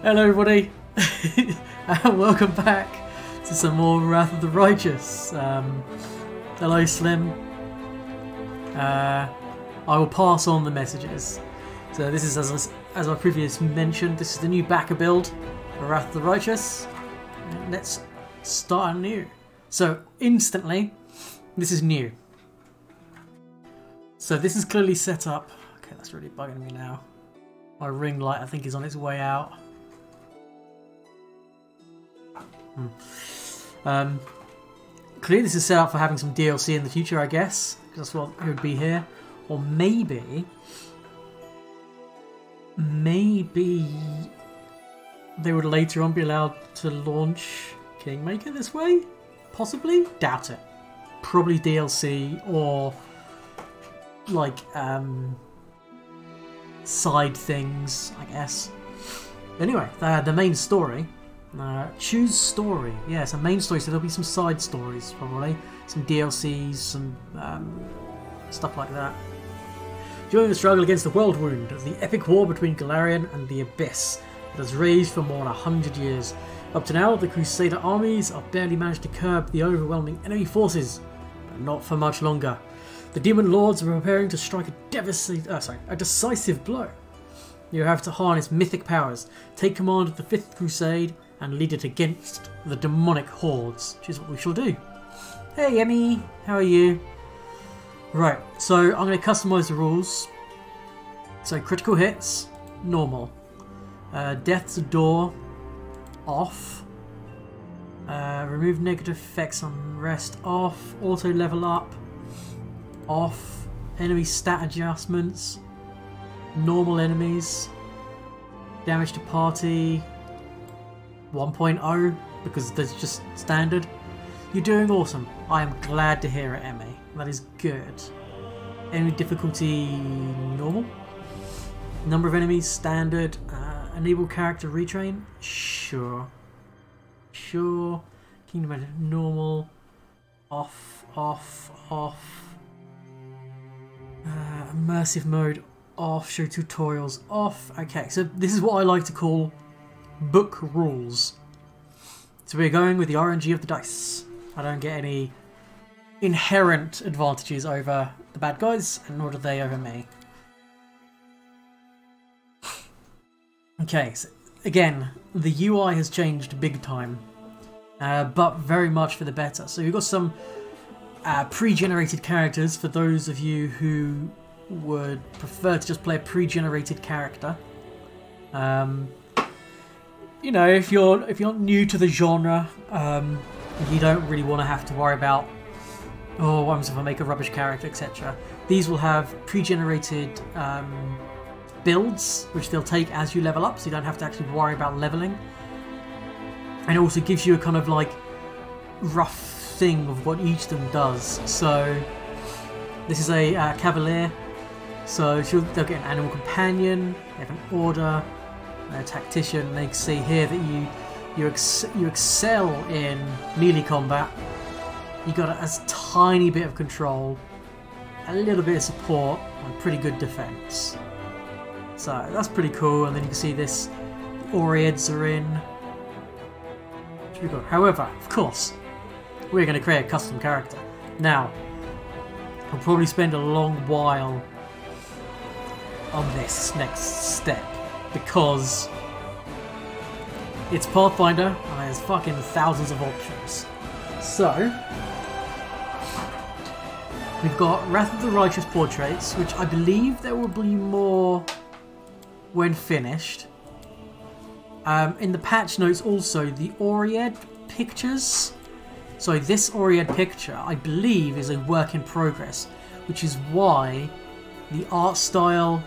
Hello everybody, and welcome back to some more Wrath of the Righteous. Hello Slim. I will pass on the messages. So this is, as I previously mentioned, this is the new backer build for Wrath of the Righteous. And let's start anew. So instantly, this is new. So this is clearly set up. Okay, that's really bugging me now. My ring light I think is on its way out. Clearly this is set up for having some DLC in the future, I guess, because that's what it would be here. Or maybe they would later on be allowed to launch Kingmaker this way? Possibly? Doubt it. Probably DLC or like side things, I guess. Anyway, the main story. Choose story. Yeah, it's a main story, so there'll be some side stories probably, some DLCs, some stuff like that. During the struggle against the World Wound, the epic war between Galarian and the Abyss that has raged for more than 100 years. Up to now, the Crusader armies have barely managed to curb the overwhelming enemy forces, but not for much longer. The Demon Lords are preparing to strike a decisive blow. You have to harness mythic powers, take command of the 5th Crusade, and lead it against the demonic hordes, which is what we shall do. Hey Emmy, how are you? Right, so I'm going to customise the rules. So critical hits, normal. Death's door, off. Remove negative effects on rest, off. Auto level up, off. Enemy stat adjustments, normal enemies. Damage to party, 1.0, because that's just standard. You're doing awesome. I am glad to hear it, Emmy. That is good. Enemy difficulty, normal. Number of enemies, standard. Enable character retrain, sure. Sure. Kingdom Edit, normal. Off, off, off. Immersive mode, off. Show tutorials, off. Okay, so this is what I like to call book rules. So we're going with the RNG of the dice. I don't get any inherent advantages over the bad guys, and nor do they over me. Okay, so again, the UI has changed big time, but very much for the better. So we've got some pre-generated characters for those of you who would prefer to just play a pre-generated character. You know, if you're new to the genre, you don't really want to have to worry about, oh, what happens if I make a rubbish character, etc. These will have pre-generated builds, which they'll take as you level up, so you don't have to actually worry about leveling. And it also gives you a kind of like rough thing of what each of them does. So this is a Cavalier, so they'll get an animal companion, they have an order, a tactician. They see here that you excel in melee combat. You got a tiny bit of control, a little bit of support, and pretty good defense. So that's pretty cool. And then you can see this, the Oreads are in. Pretty cool. However, of course, we're going to create a custom character. Now, I'll probably spend a long while on this next step, because it's Pathfinder and there's fucking thousands of options. So we've got Wrath of the Righteous portraits, which I believe there will be more when finished. In the patch notes also, the Oread pictures. So this Oread picture, I believe, is a work in progress, which is why the art style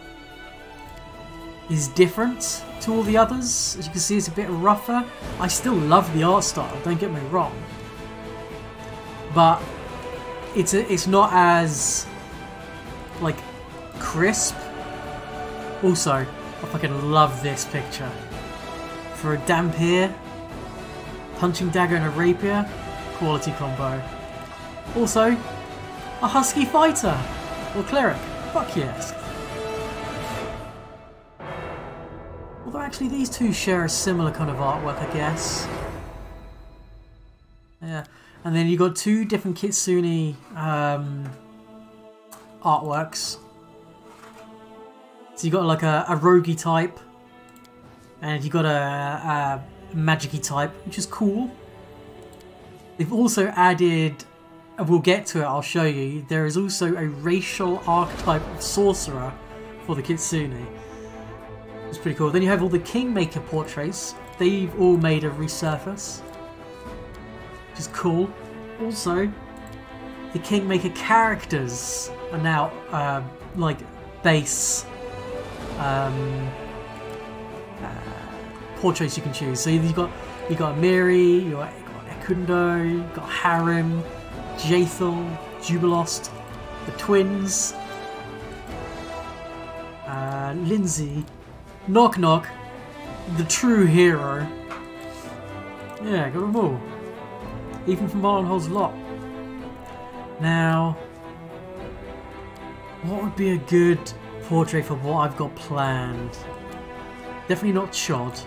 is different to all the others. As you can see, it's a bit rougher. I still love the art style, don't get me wrong, but it's not as like crisp. Also, I fucking love this picture. For a Dampier, punching dagger and a rapier, quality combo. Also, a husky fighter or cleric. Fuck yes. actually, these two share a similar kind of artwork, I guess. Yeah, and then you got two different Kitsune artworks. So you got like a roguey type, and you got a magic-y type, which is cool. They've also added, and we'll get to it, I'll show you, there is also a racial archetype of sorcerer for the Kitsune. It's pretty cool. Then you have all the Kingmaker portraits. They've all made a resurface, which is cool. Also, the Kingmaker characters are now like base portraits you can choose. So you got Miri, you got Ekundo, you got Harim, Jaethal, Jubilost, the twins, Lindsay, Knock Knock, the true hero. Yeah, got them all. Even from Marlinhol's lot. Now, what would be a good portrait for what I've got planned? Definitely not Chod.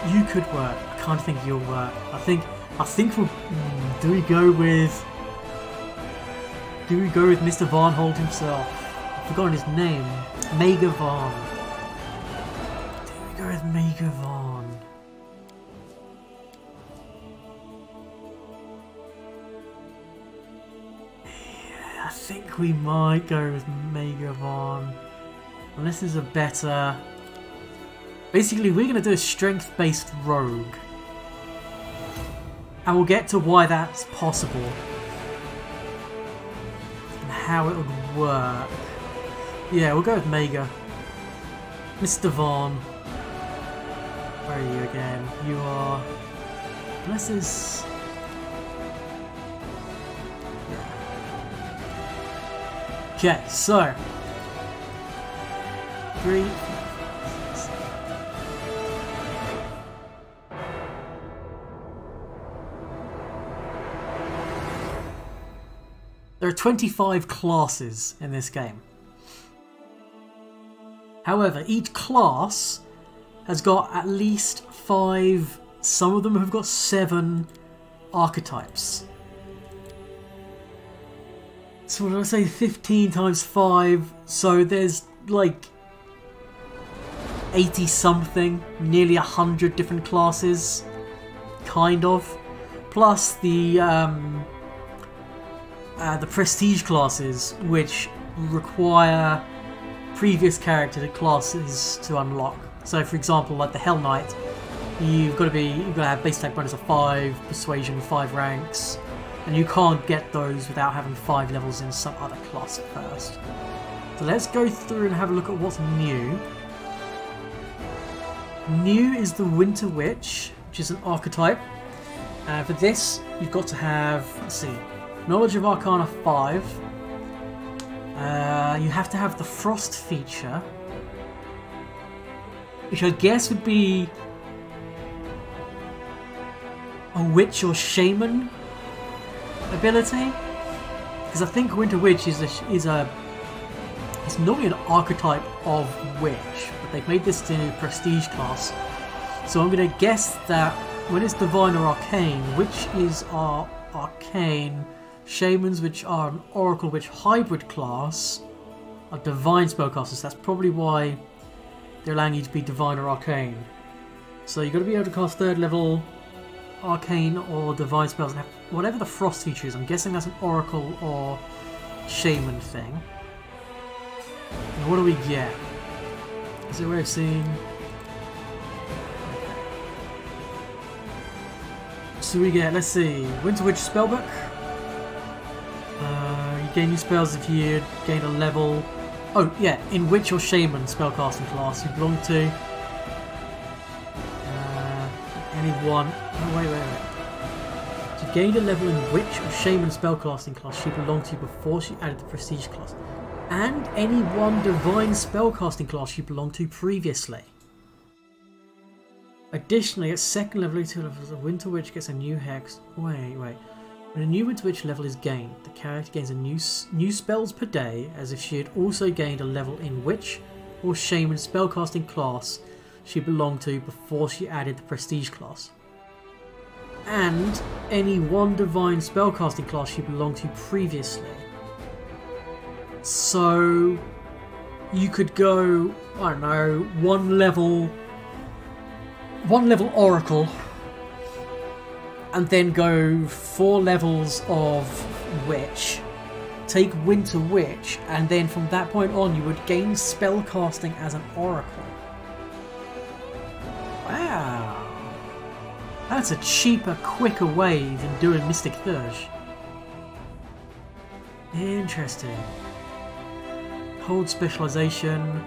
You could work. I can't think you'll work. I think we'll. Do we go with Mr. Varnhold himself? I've forgotten his name. Mega Varn. Do we go with Mega Varn? Yeah, I think we might go with Mega Varn. Unless there's a better. Basically, we're going to do a strength-based rogue. And we'll get to why that's possible. And how it would work. Yeah, we'll go with Mega. Mr. Vaughn. Where are you again? You are... Unless there's... Yeah. Okay, so... 3... There are 25 classes in this game. However, each class has got at least 5, some of them have got 7 archetypes. So what did I say, 15 times 5, so there's like 80 something, nearly 100 different classes, kind of. Plus the prestige classes, which require previous character classes to unlock. So, for example, like the Hell Knight, you've got to have base attack bonus of 5, persuasion 5 ranks, and you can't get those without having 5 levels in some other class first. So let's go through and have a look at what's new. New is the Winter Witch, which is an archetype. For this, you've got to have, let's see, Knowledge of Arcana 5. You have to have the Frost feature, which I guess would be a Witch or Shaman ability. Because I think Winter Witch is it's normally an archetype of Witch, but they've made this into a Prestige class. So I'm going to guess that when it's Divine or Arcane, Witches are Arcane, Shamans, which are an Oracle Witch hybrid class, are Divine spellcasters. That's probably why they're allowing you to be Divine or Arcane. So you've got to be able to cast 3rd level Arcane or Divine spells and have whatever the Frost feature is. I'm guessing that's an Oracle or Shaman thing. And what do we get? Is there a way of seeing? So we get, let's see, Winter Witch Spellbook. You gain new spells if you gain a level. Oh yeah, in Witch or Shaman spellcasting class you belong to. Any one. Oh wait. She gained a level in Witch or Shaman spellcasting class she belonged to before she added the Prestige class, and any one Divine spellcasting class you belonged to previously. Additionally, at 2nd level, 2 levels, the Winter Witch gets a new hex. Wait. When a new Winter Witch level is gained, the character gains a new spells per day, as if she had also gained a level in Witch or shaman spellcasting class she belonged to before she added the prestige class. And any one divine spellcasting class she belonged to previously. So you could go, I don't know, one level Oracle, and then go 4 levels of Witch, take Winter Witch, and then from that point on you would gain spellcasting as an Oracle. Wow. That's a cheaper, quicker way than doing Mystic Thurge. Interesting. Hold specialization.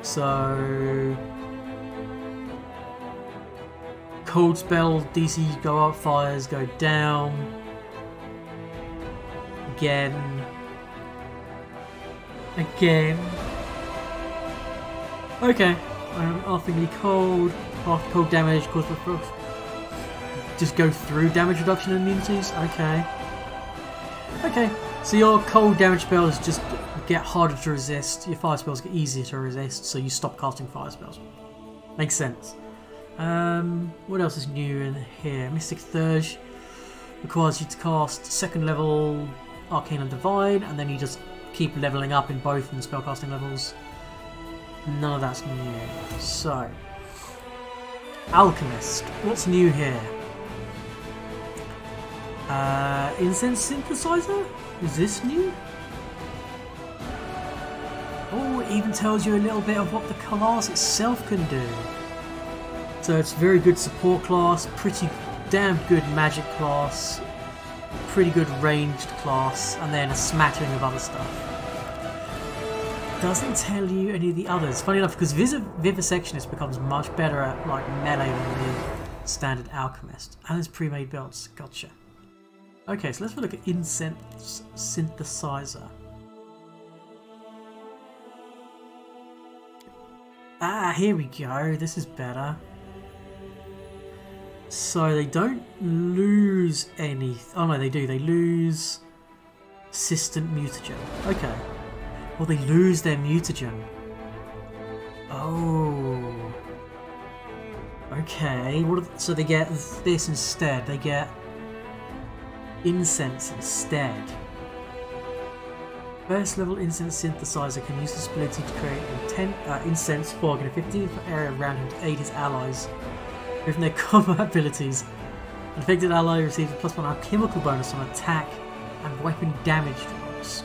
So cold spell DC go up, fires go down. Again. Okay. Awfully cold. Half cold damage caused by frost. Just go through damage reduction immunities? Okay. Okay, so your cold damage spells just get harder to resist, your fire spells get easier to resist, so you stop casting fire spells. Makes sense. What else is new in here? Mystic Thurge requires you to cast 2nd level Arcane and Divine, and then you just keep leveling up in both in the spellcasting levels. None of that's new. So, Alchemist. What's new here? Incense Synthesizer? Is this new? Oh, it even tells you a little bit of what the class itself can do. So it's very good support class, pretty damn good magic class, pretty good ranged class, and then a smattering of other stuff. Doesn't tell you any of the others. Funny enough, because Vivisectionist becomes much better at like melee than the standard Alchemist. And there's pre-made builds. Gotcha. Okay, so let's look at Incense Synthesizer. Ah, here we go. This is better. So they don't lose any... Oh no, they do. They lose Assistant Mutagen. Okay. Well, they lose their Mutagen. Oh. Okay. So they get this instead. They get Incense instead. First level Incense Synthesizer can use this ability to create incense fog in a 15-foot area around him to aid his allies with their combat abilities. An affected ally receives a +1 alchemical bonus on attack and weapon damage rolls.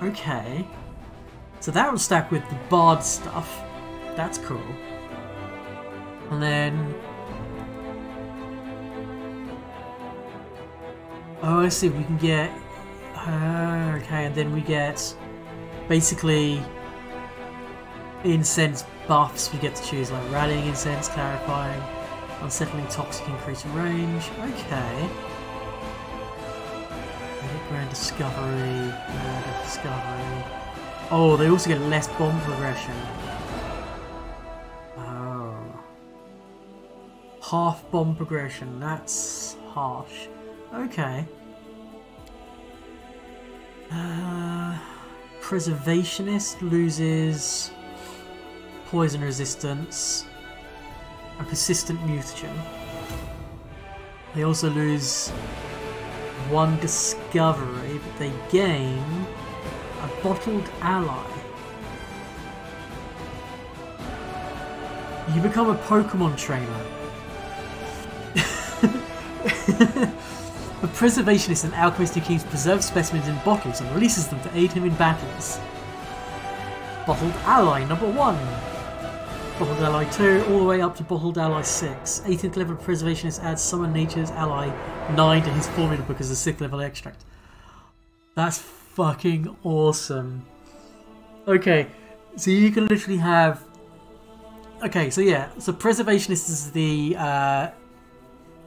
Okay. So that will stack with the Bard stuff. That's cool. And then... Oh, I see. We can get... okay, and then we get... Basically... Incense buffs we get to choose, like Rallying Incense, Clarifying, Unsettling Toxic, increase range. Okay. Grand Discovery, Discovery. Oh, they also get less bomb progression. Oh. Half bomb progression, that's harsh. Okay. Preservationist loses poison resistance and persistent mutagen. They also lose 1 discovery, but they gain a bottled ally. You become a Pokemon trainer. The Preservationist, an alchemist who keeps preserved specimens in bottles and releases them to aid him in battles. Bottled Ally number 1. Bottled Ally 2, all the way up to Bottled Ally 6. 18th level Preservationist adds Summon Nature's Ally 9 to his formula book as a 6th level extract. That's fucking awesome. Okay, so you can literally have... Okay, so yeah, so Preservationist is the...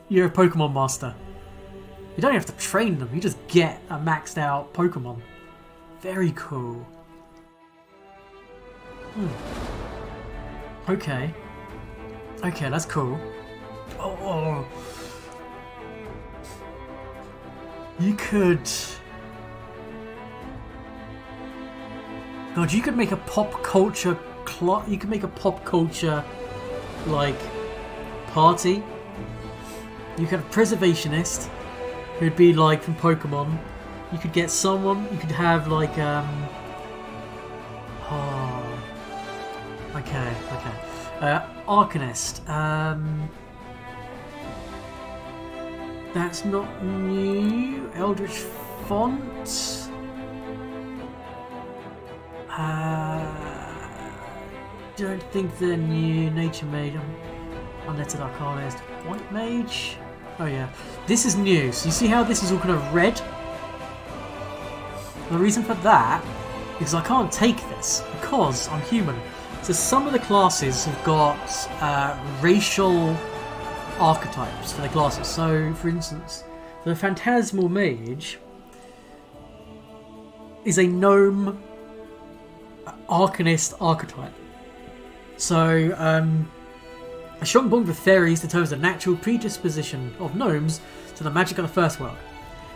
you're a Pokemon master. You don't have to train them, you just get a maxed out Pokemon. Very cool. Okay. Okay, that's cool. Oh. You could... God, you could make a pop culture you could make a pop culture like party. You could have a preservationist who'd be like from Pokemon. You could get someone. You could have like oh, okay. Arcanist. That's not new. Eldritch Font. Don't think they're new. Nature Mage. Unlettered Arcanist. White Mage. Oh yeah. This is new. So you see how this is all kind of red? The reason for that is I can't take this because I'm human. So some of the classes have got racial archetypes for their classes. So for instance, the Phantasmal Mage is a gnome Arcanist archetype. So a strong bond with fairies determines the natural predisposition of gnomes to the magic of the First World.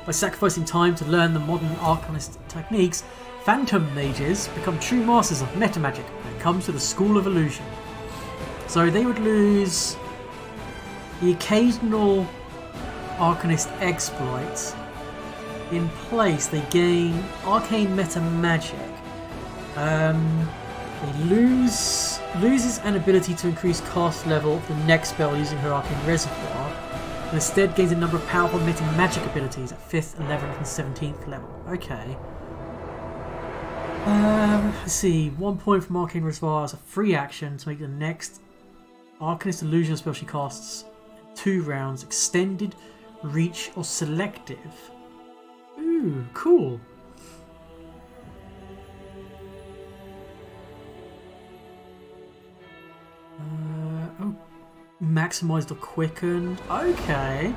By sacrificing time to learn the modern Arcanist techniques, Phantom Mages become true masters of metamagic when it comes to the School of Illusion. So they would lose the occasional Arcanist exploit. In place, they gain Arcane Metamagic. They loses an ability to increase cast level of the next spell using her Arcane Reservoir, and instead gains a number of powerful metamagic abilities at 5th, 11th and 17th level. Okay. Let's see. 1 point from Arcane Reservoir as a free action to make the next Arcanist Illusion spell she casts in 2 rounds extended, reach or selective. Ooh, cool. Oh, maximized or quickened. Okay,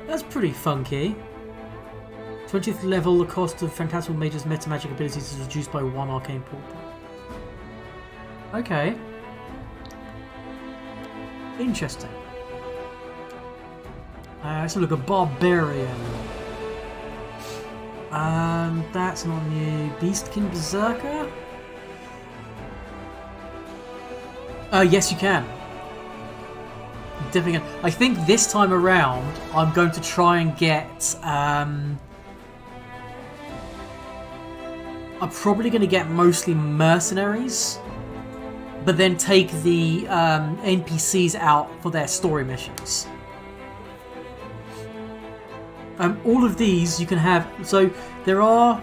that's pretty funky. 20th level, the cost of Phantasmal Mage's metamagic abilities is reduced by 1 arcane pool point. Okay, interesting. Let's look at Barbarian. That's not new. Beastkin Berserker. Yes, you can. Definitely can. I think this time around, I'm going to try and get. I'm probably going to get mostly mercenaries, but then take the NPCs out for their story missions. All of these you can have. So there are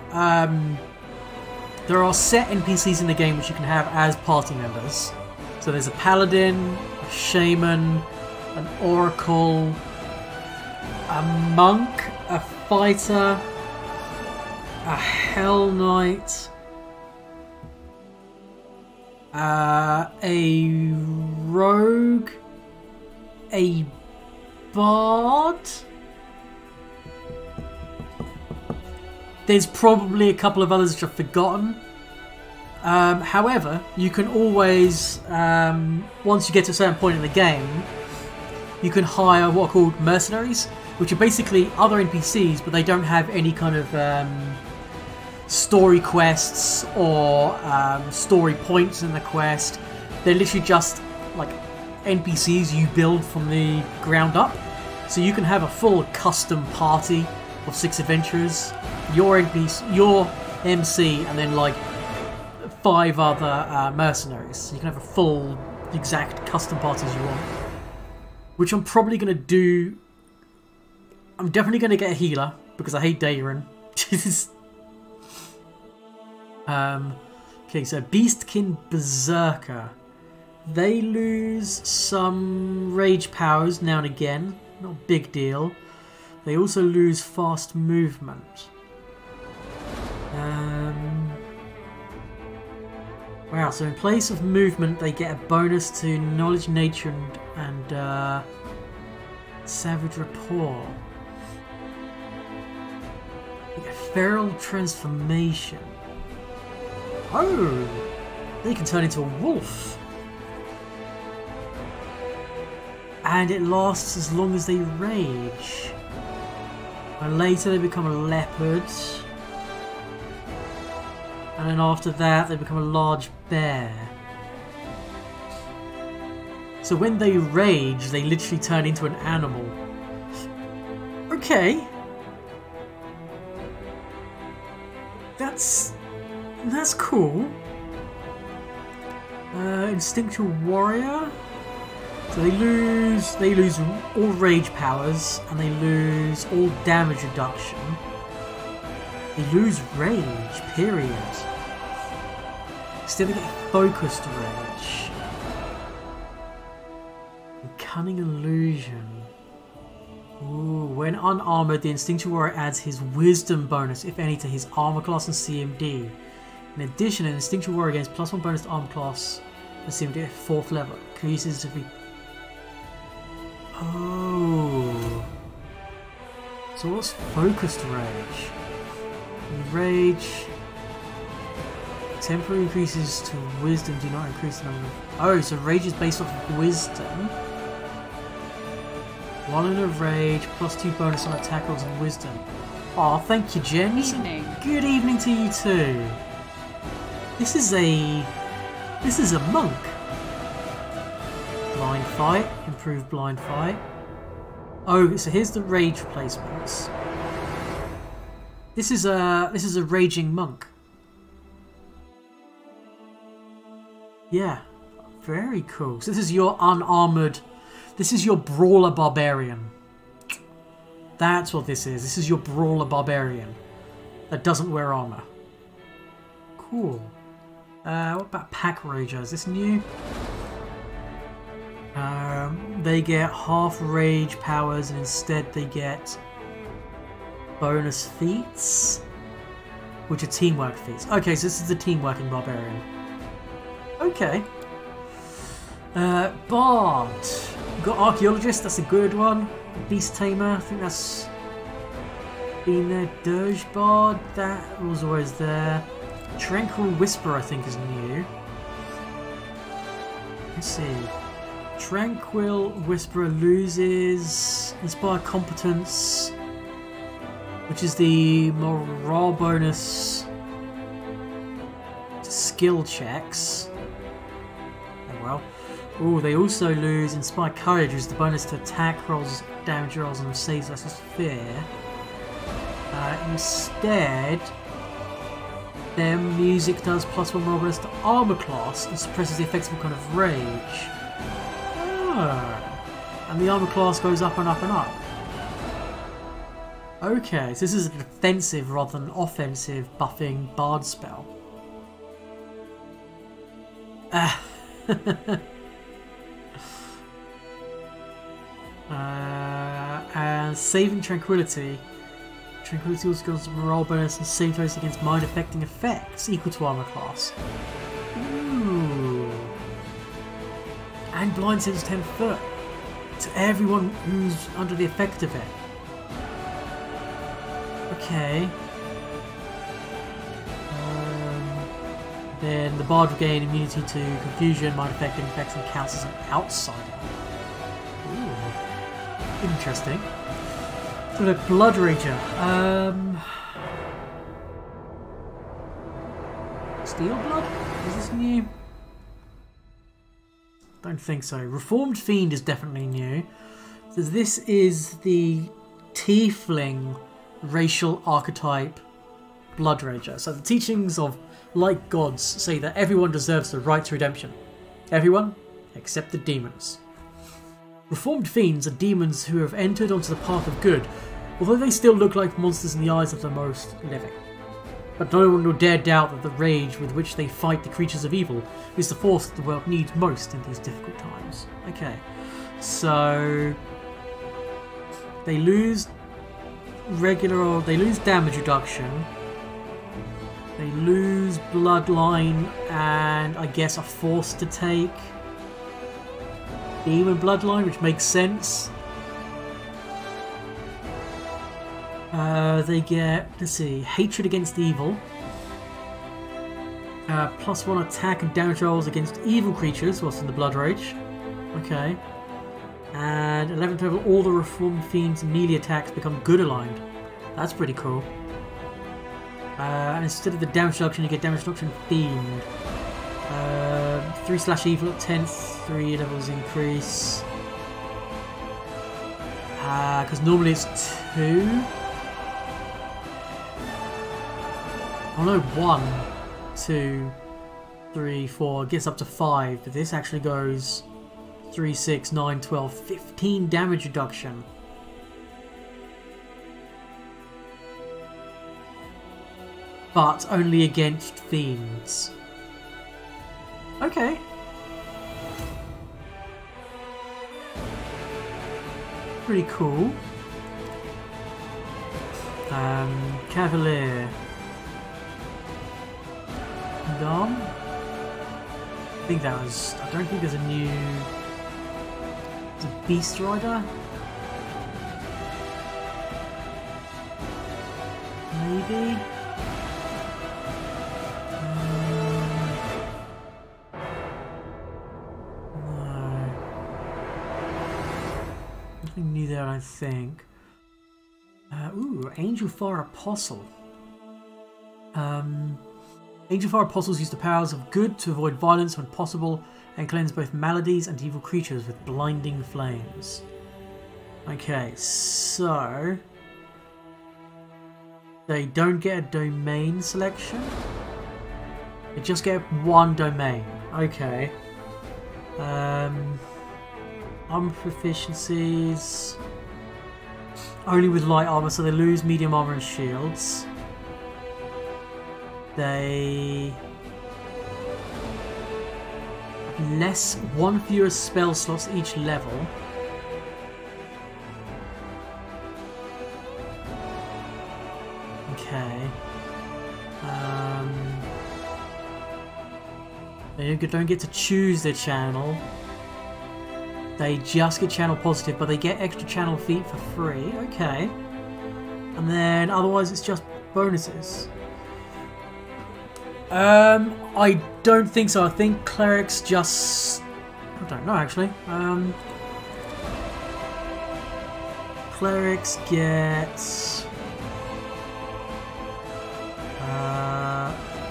set NPCs in the game which you can have as party members. So there's a paladin, a shaman, an oracle, a monk, a fighter, a hell knight, a rogue, a bard. There's probably a couple of others which I've forgotten. However, you can always, once you get to a certain point in the game, you can hire what are called mercenaries, which are basically other NPCs, but they don't have any kind of story quests or story points in the quest. They're literally just like NPCs you build from the ground up. So you can have a full custom party of 6 adventurers, your NPC, your MC, and then like 5 other mercenaries. So you can have a full, exact custom party as you want. Which I'm probably going to do. I'm definitely going to get a healer because I hate Dayron. Okay, so Beastkin Berserker. They lose some rage powers now and again. Not a big deal. They also lose fast movement. Wow, so in place of movement, they get a bonus to knowledge, nature, and savage rapport. They get feral transformation. Oh, they can turn into a wolf. And it lasts as long as they rage. And later they become a leopard. And then after that, they become a large bear. So when they rage, they literally turn into an animal. Okay. That's cool. Instinctual warrior. So they lose all rage powers and they lose all damage reduction. They lose rage, period. Still they get focused rage. And cunning illusion. Ooh, when unarmored, the instinctual warrior adds his wisdom bonus, if any, to his armor class and CMD. In addition, an instinctual warrior gains +1 bonus to armor class and CMD at 4th level. Can use this to be. Oh. So what's focused rage? Rage. Temporary increases to wisdom do not increase the number of. Oh, so rage is based off of wisdom. 1 in a rage, +2 bonus on attack rolls and wisdom. Aw, thank you, Jen. Good evening to you too. This is a monk. Blind fight, improved blind fight. Oh, so here's the rage replacements. This is a raging monk. Yeah, very cool. So this is your unarmored. This is your brawler barbarian. That's what this is. This is your brawler barbarian that doesn't wear armor. Cool. What about pack rager? Is this new? They get half rage powers and instead they get bonus feats, which are teamwork feats. Okay, so this is the teamworking barbarian. Okay. Bard. We've got archaeologist, that's a good one. Beast tamer, I think that's been there. Dirge bard, that was always there. Tranquil whisper, I think, is new. Let's see. Tranquil Whisperer loses Inspired Competence, which is the morale bonus to skill checks. Oh well. Oh, they also lose Inspired Courage, which is the bonus to attack rolls, damage rolls, and saves versus fear. Instead, their music does +1 roll bonus to armor class and suppresses the effects of a kind of rage. And the armor class goes up and up and up. Okay, so this is a defensive rather than offensive buffing bard spell. And saving tranquility. Tranquility also goes to morale bonus and save throws against mind affecting effects equal to armor class. Ooh. And blind sense 10 foot to everyone who's under the effect of it. Okay. Then the bard will gain immunity to confusion, mind affecting effects, and counts as an outsider. Ooh. Interesting. So the blood rager. Steel blood? Is this new? Don't think so. Reformed Fiend is definitely new. So this is the tiefling racial archetype blood rager. So the teachings of like gods say that everyone deserves the right to redemption. Everyone except the demons. Reformed Fiends are demons who have entered onto the path of good, although they still look like monsters in the eyes of the most living. But no one will dare doubt that the rage with which they fight the creatures of evil is the force that the world needs most in these difficult times. Okay, so they lose damage reduction, they lose bloodline, and I guess are forced to take demon bloodline, which makes sense. They get, let's see, hatred against evil, +1 attack and damage rolls against evil creatures whilst in the blood rage. Okay. And 11th level, all the Reformed Fiends' melee attacks become good aligned. That's pretty cool. And instead of the damage reduction, you get damage reduction themed. 3/evil at 10th, 3 levels increase. Because normally it's 2. Oh no, 1, 2, 3, 4. It gets up to 5, but this actually goes 3, 6, 9, 12, 15 damage reduction. But only against fiends. Okay. Pretty cool. Cavalier. Dom. I think that was... I don't think there's a new... It's a Beast Rider? Maybe? No. Nothing new there, I think. Ooh, Angel Fire Apostle. Angel Fire Apostles use the powers of good to avoid violence when possible and cleanse both maladies and evil creatures with blinding flames. Okay, so... They don't get a domain selection. They just get one domain. Okay. Armor proficiencies... Only with light armor, so they lose medium armor and shields. They have one fewer spell slots each level. Okay. They don't get to choose their channel. They just get channel positive, but they get extra channel feet for free. Okay. And then otherwise it's just bonuses. I don't think so. I think clerics just... I don't know actually. Clerics get...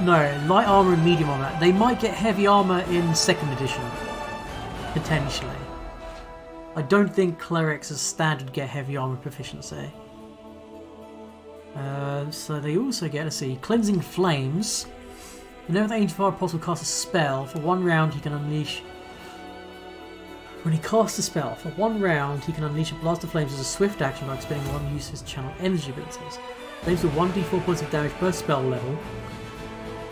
no, light armor and medium armor. They might get heavy armor in 2nd edition. Potentially. I don't think clerics as standard get heavy armor proficiency. So they also get, let's see, Cleansing Flames. Whenever the Angel Fire Apostle casts a spell, for 1 round he can unleash... When he casts a spell, for 1 round he can unleash a blast of flames as a swift action by expending 1 use of his channel energy abilities. Flames do 1d4 points of damage per spell level.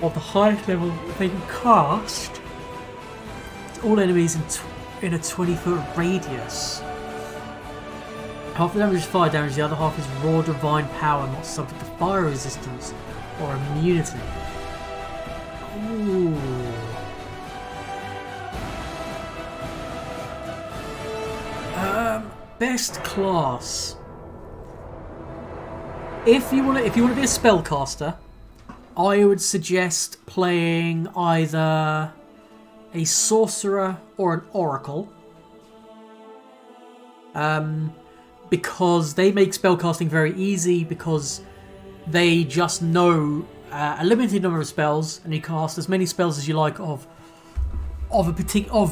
Of the highest level they can cast to all enemies in a 20-foot radius. Half the damage is fire damage, the other half is raw divine power, not subject to fire resistance or immunity. Ooh. Best class. If you want to be a spellcaster, I would suggest playing either a sorcerer or an oracle. Because they make spellcasting very easy because they just know a limited number of spells and you cast as many spells as you like of a particular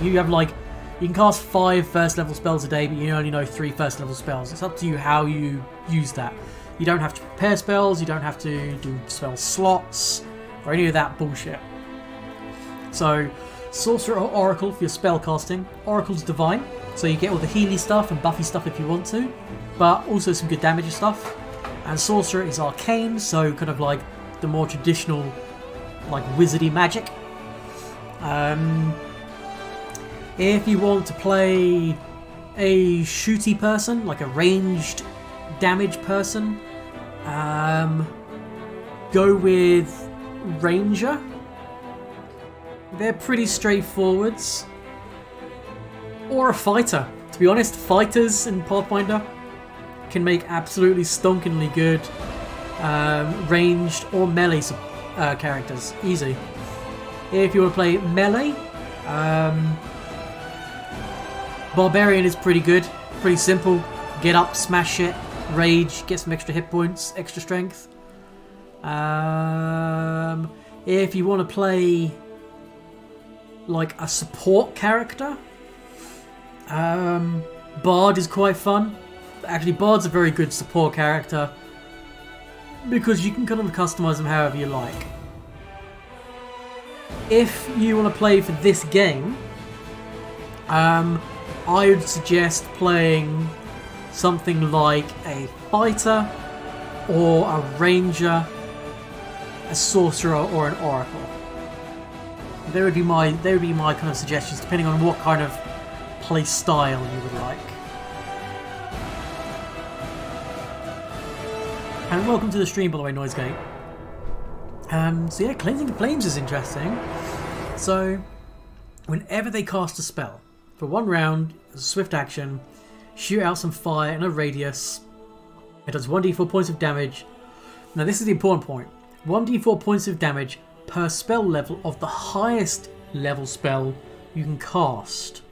you have like you can cast 5 first level spells a day, but you only know 3 first level spells. It's up to you how you use that. You don't have to prepare spells, you don't have to do spell slots or any of that bullshit. So sorcerer or oracle for your spell casting. Oracle's divine, so you get all the healy stuff and buffy stuff if you want to, but also some good damage stuff. And sorcerer is arcane, so kind of like the more traditional like wizardy magic. If you want to play a shooty person, like a ranged damage person, go with ranger. They're pretty straightforwards. Or a fighter. To be honest, fighters in Pathfinder can make absolutely stonkingly good ranged or melee characters. Easy. If you want to play melee, Barbarian is pretty good. Pretty simple. Get up, smash shit, rage, get some extra hit points, extra strength. If you want to play like a support character, Bard is quite fun. Actually, Bard's a very good support character because you can kind of customize them however you like. If you want to play for this game, I would suggest playing something like a fighter or a ranger, a sorcerer or an oracle. They would be my kind of suggestions depending on what kind of play style you would like. And welcome to the stream, by the way, Noisegate. So yeah, Cleansing Flames is interesting. So, whenever they cast a spell, for 1 round, as a swift action, shoot out some fire in a radius. It does 1d4 points of damage. Now this is the important point. 1d4 points of damage per spell level of the highest level spell you can cast.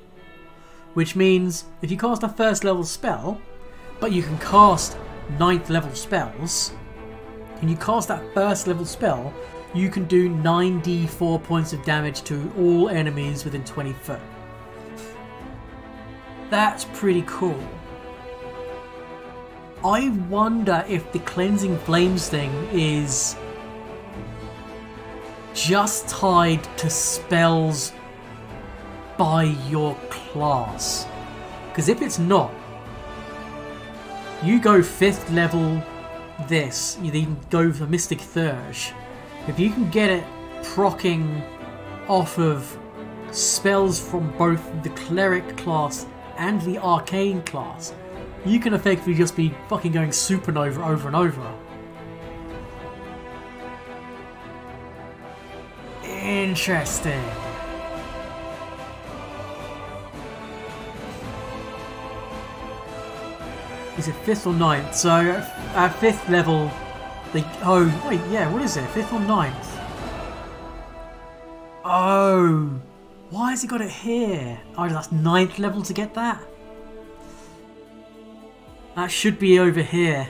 Which means, if you cast a first level spell, but you can cast 9th level spells, and you cast that first level spell, you can do 9d4 points of damage to all enemies within 20 foot. That's pretty cool. I wonder if the Cleansing Flames thing is just tied to spells by your class. Because if it's not, you go 5th level this, you then go for Mystic Thurge. If you can get it proccing off of spells from both the Cleric class and the Arcane class, you can effectively just be fucking going supernova over and over. Interesting. Is it 5th or 9th? So at 5th level, they... Oh, wait, yeah, what is it? 5th or 9th? Oh, why has he got it here? Oh, that's 9th level to get that? That should be over here.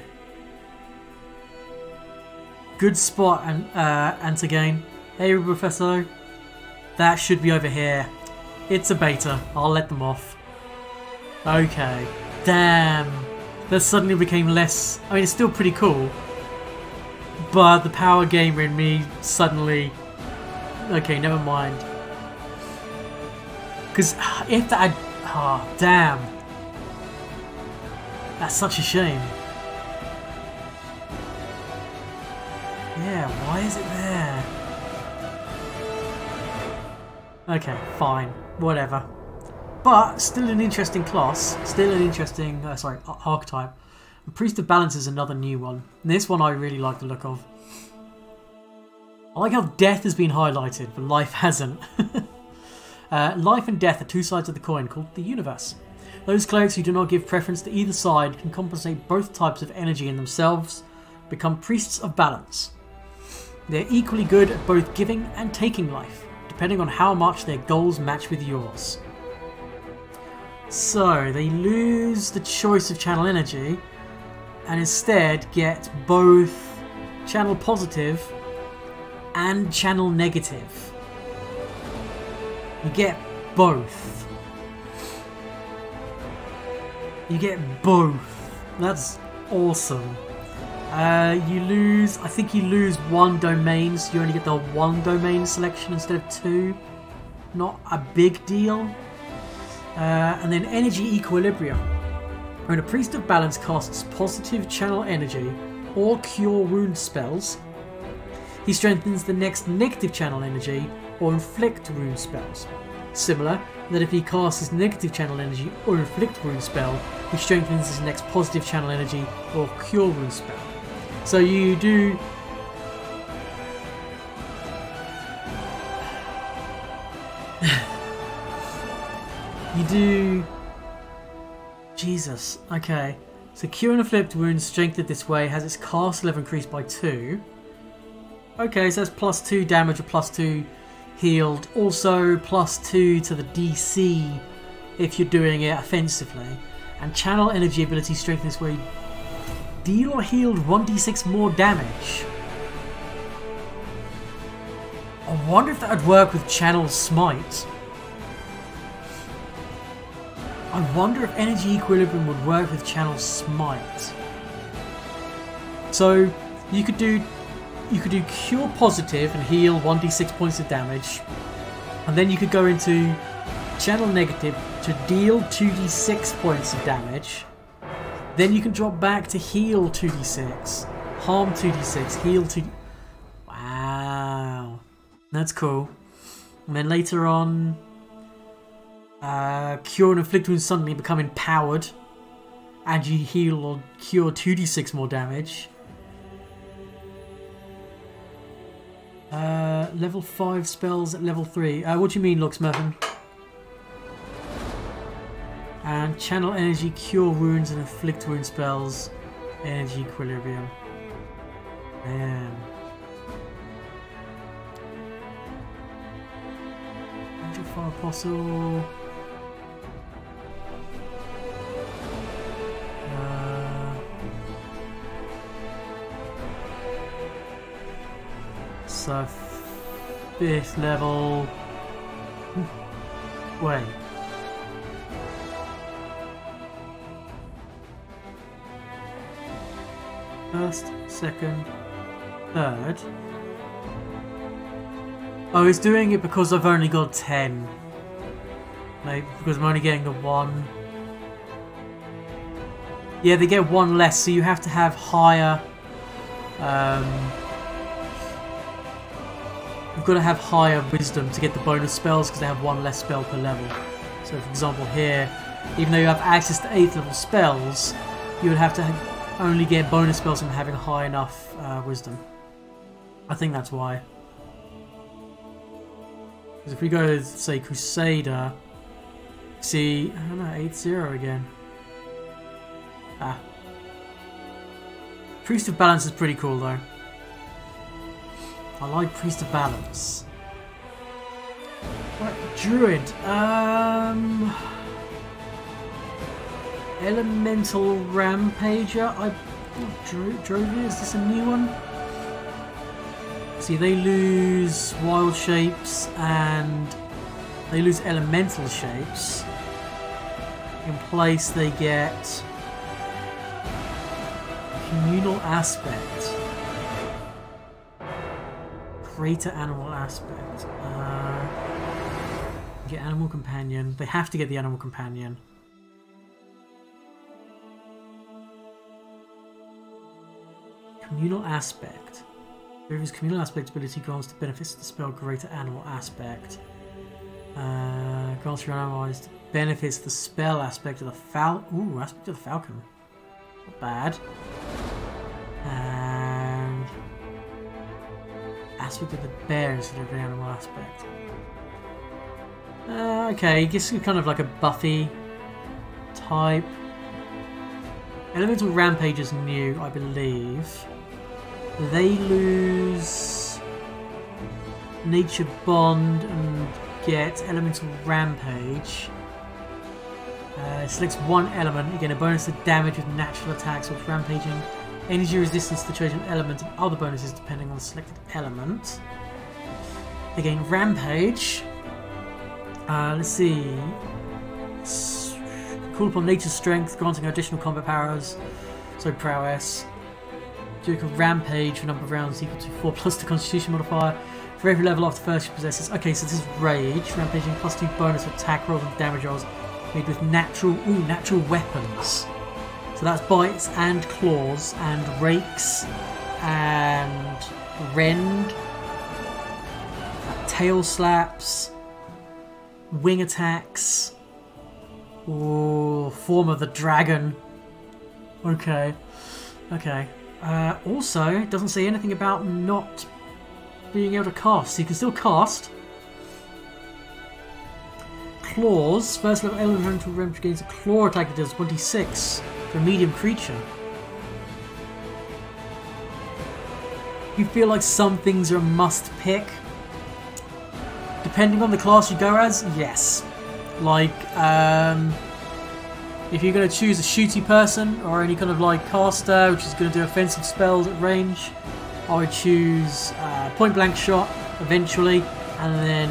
Good spot, and Antigone. Hey, Professor. That should be over here. It's a beta. I'll let them off. Okay. Damn. That suddenly became less... I mean, it's still pretty cool. But the power gamer in me suddenly... Okay, never mind. Because if that... Oh, damn. That's such a shame. Yeah, why is it there? Okay, fine. Whatever. But, still an interesting class. Still an interesting, archetype. And Priest of Balance is another new one. And this one I really like the look of. I like how death has been highlighted, but life hasn't. Life and death are two sides of the coin called the universe. Those clerics who do not give preference to either side can compensate both types of energy in themselves, become Priests of Balance. They're equally good at both giving and taking life, depending on how much their goals match with yours. So, they lose the choice of channel energy, and instead get both channel positive and channel negative. You get both. You get both. That's awesome. You lose, I think you lose 1 domain, so you only get the 1 domain selection instead of 2. Not a big deal. And then Energy Equilibrium. When a Priest of Balance casts positive channel energy or cure wound spells, he strengthens the next negative channel energy or inflict wound spells. Similar, that if he casts his negative channel energy or inflict wound spell, he strengthens his next positive channel energy or cure wound spell. So you do... you do... Jesus, okay. So cure and inflict wounds strengthened this way has its cast level increased by 2. Okay, so that's plus 2 damage or plus 2 healed. Also plus 2 to the DC if you're doing it offensively. And channel energy ability strengthened this way. Deal or healed 1d6 more damage. I wonder if that would work with Channel Smite. I wonder if Energy Equilibrium would work with Channel Smite. So you could do Cure Positive and heal 1d6 points of damage, and then you could go into Channel Negative to deal 2d6 points of damage. Then you can drop back to heal 2d6, harm 2d6, heal 2d. Wow, that's cool. And then later on, Cure and Inflict Wounds suddenly become empowered, and you heal or cure 2d6 more damage. Level 5 spells at level 3. What do you mean, Luxmervin? And channel energy, cure wounds, and inflict wound spells. Energy equilibrium. Man. Angel Fire Apostle. So 5th level. Wait. First, second, third. Oh, it's doing it because I've only got 10. Like, because I'm only getting the 1. Yeah, they get 1 less, so you have to have higher. You've got to have higher wisdom to get the bonus spells because they have 1 less spell per level. So, for example, here, even though you have access to 8th level spells, you would have to only get bonus spells from having high enough wisdom. I think that's why. Because if we go to, say, Crusader, see, I don't know, 8-0 again. Ah. Priest of Balance is pretty cool though. I like Priest of Balance. Right, Druid. Elemental Rampager. Drovia, is this a new one? See, they lose wild shapes and they lose elemental shapes. In place, they get communal aspect. Greater animal aspect. Get animal companion. They have to get the animal companion. Communal aspect. Whoever's communal aspect ability grants the benefits of the spell greater animal aspect. Grants your analyzed benefits the spell aspect of the aspect of the falcon. Not bad. And aspect of the bear instead of the animal aspect. Okay, I guess it's kind of like a Buffy type. Elemental Rampage is new, I believe. They lose Nature Bond and get Elemental Rampage. Selects one element, you get a bonus to damage with natural attacks or rampaging. Energy resistance to chosen element and other bonuses depending on the selected element. They gain Rampage. Let's see. Call upon Nature's Strength, granting additional combat powers. So prowess. Do a Rampage for number of rounds equal to 4 plus the Constitution modifier. For every level after first she possesses. Okay, so this is Rage. Rampaging plus 2 bonus for attack rolls and damage rolls made with natural weapons. So that's bites and claws and rakes and rend, tail slaps, wing attacks. Ooh, form of the dragon. Okay. Also, it doesn't say anything about not being able to cast. So you can still cast. Claws. First level elemental range gains a claw attack that does 26 for a medium creature. You feel like some things are a must pick. Depending on the class you go as, yes. Like, if you're going to choose a shooty person or any kind of like caster which is going to do offensive spells at range, I would choose point blank shot eventually, and then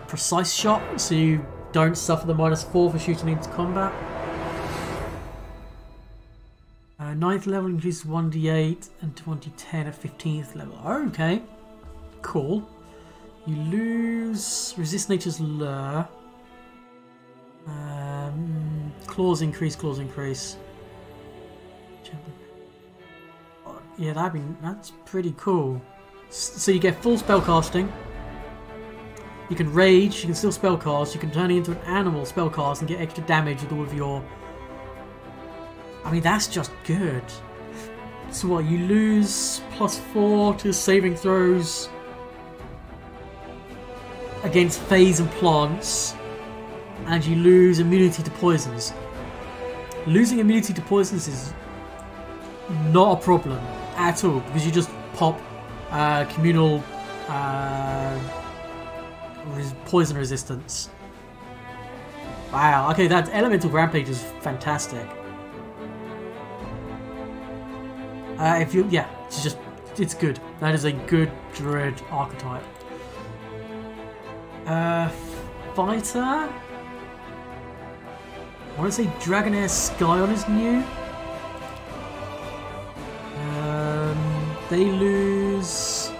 precise shot, so you don't suffer the -4 for shooting into combat. 9th level increases 1d8 and 2010 at 15th level. Okay, cool. You lose resist nature's lure. Claws increase, claws increase. Yeah, that's pretty cool. So you get full spell casting. You can rage, you can still spellcast, you can turn it into an animal spellcast and get extra damage with all of your... I mean, that's just good. So what, you lose +4 to saving throws against phase and plants, and you lose immunity to poisons. Losing immunity to poisons is not a problem at all, because you just pop communal poison resistance. Wow, okay, that elemental rampage is fantastic. It's good. That is a good druid archetype. Fighter? I want to say Dragonair Scion is new. They lose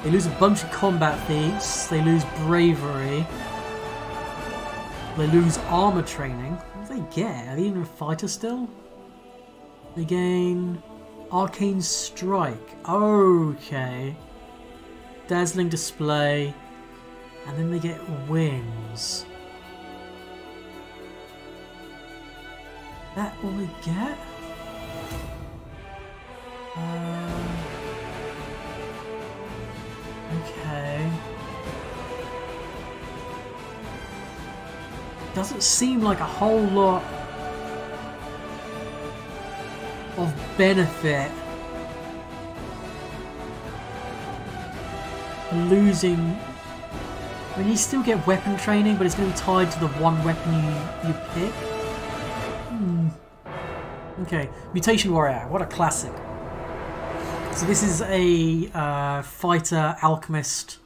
a bunch of combat feats. They lose bravery. They lose armor training. What do they get? Are they even a fighter still? They gain arcane strike. Okay. Dazzling display. And then they get wings. That all they get? Okay. Doesn't seem like a whole lot of benefit losing. I mean, you still get weapon training, but it's going to be tied to the one weapon you pick. Okay, Mutation Warrior, what a classic. So this is a fighter alchemist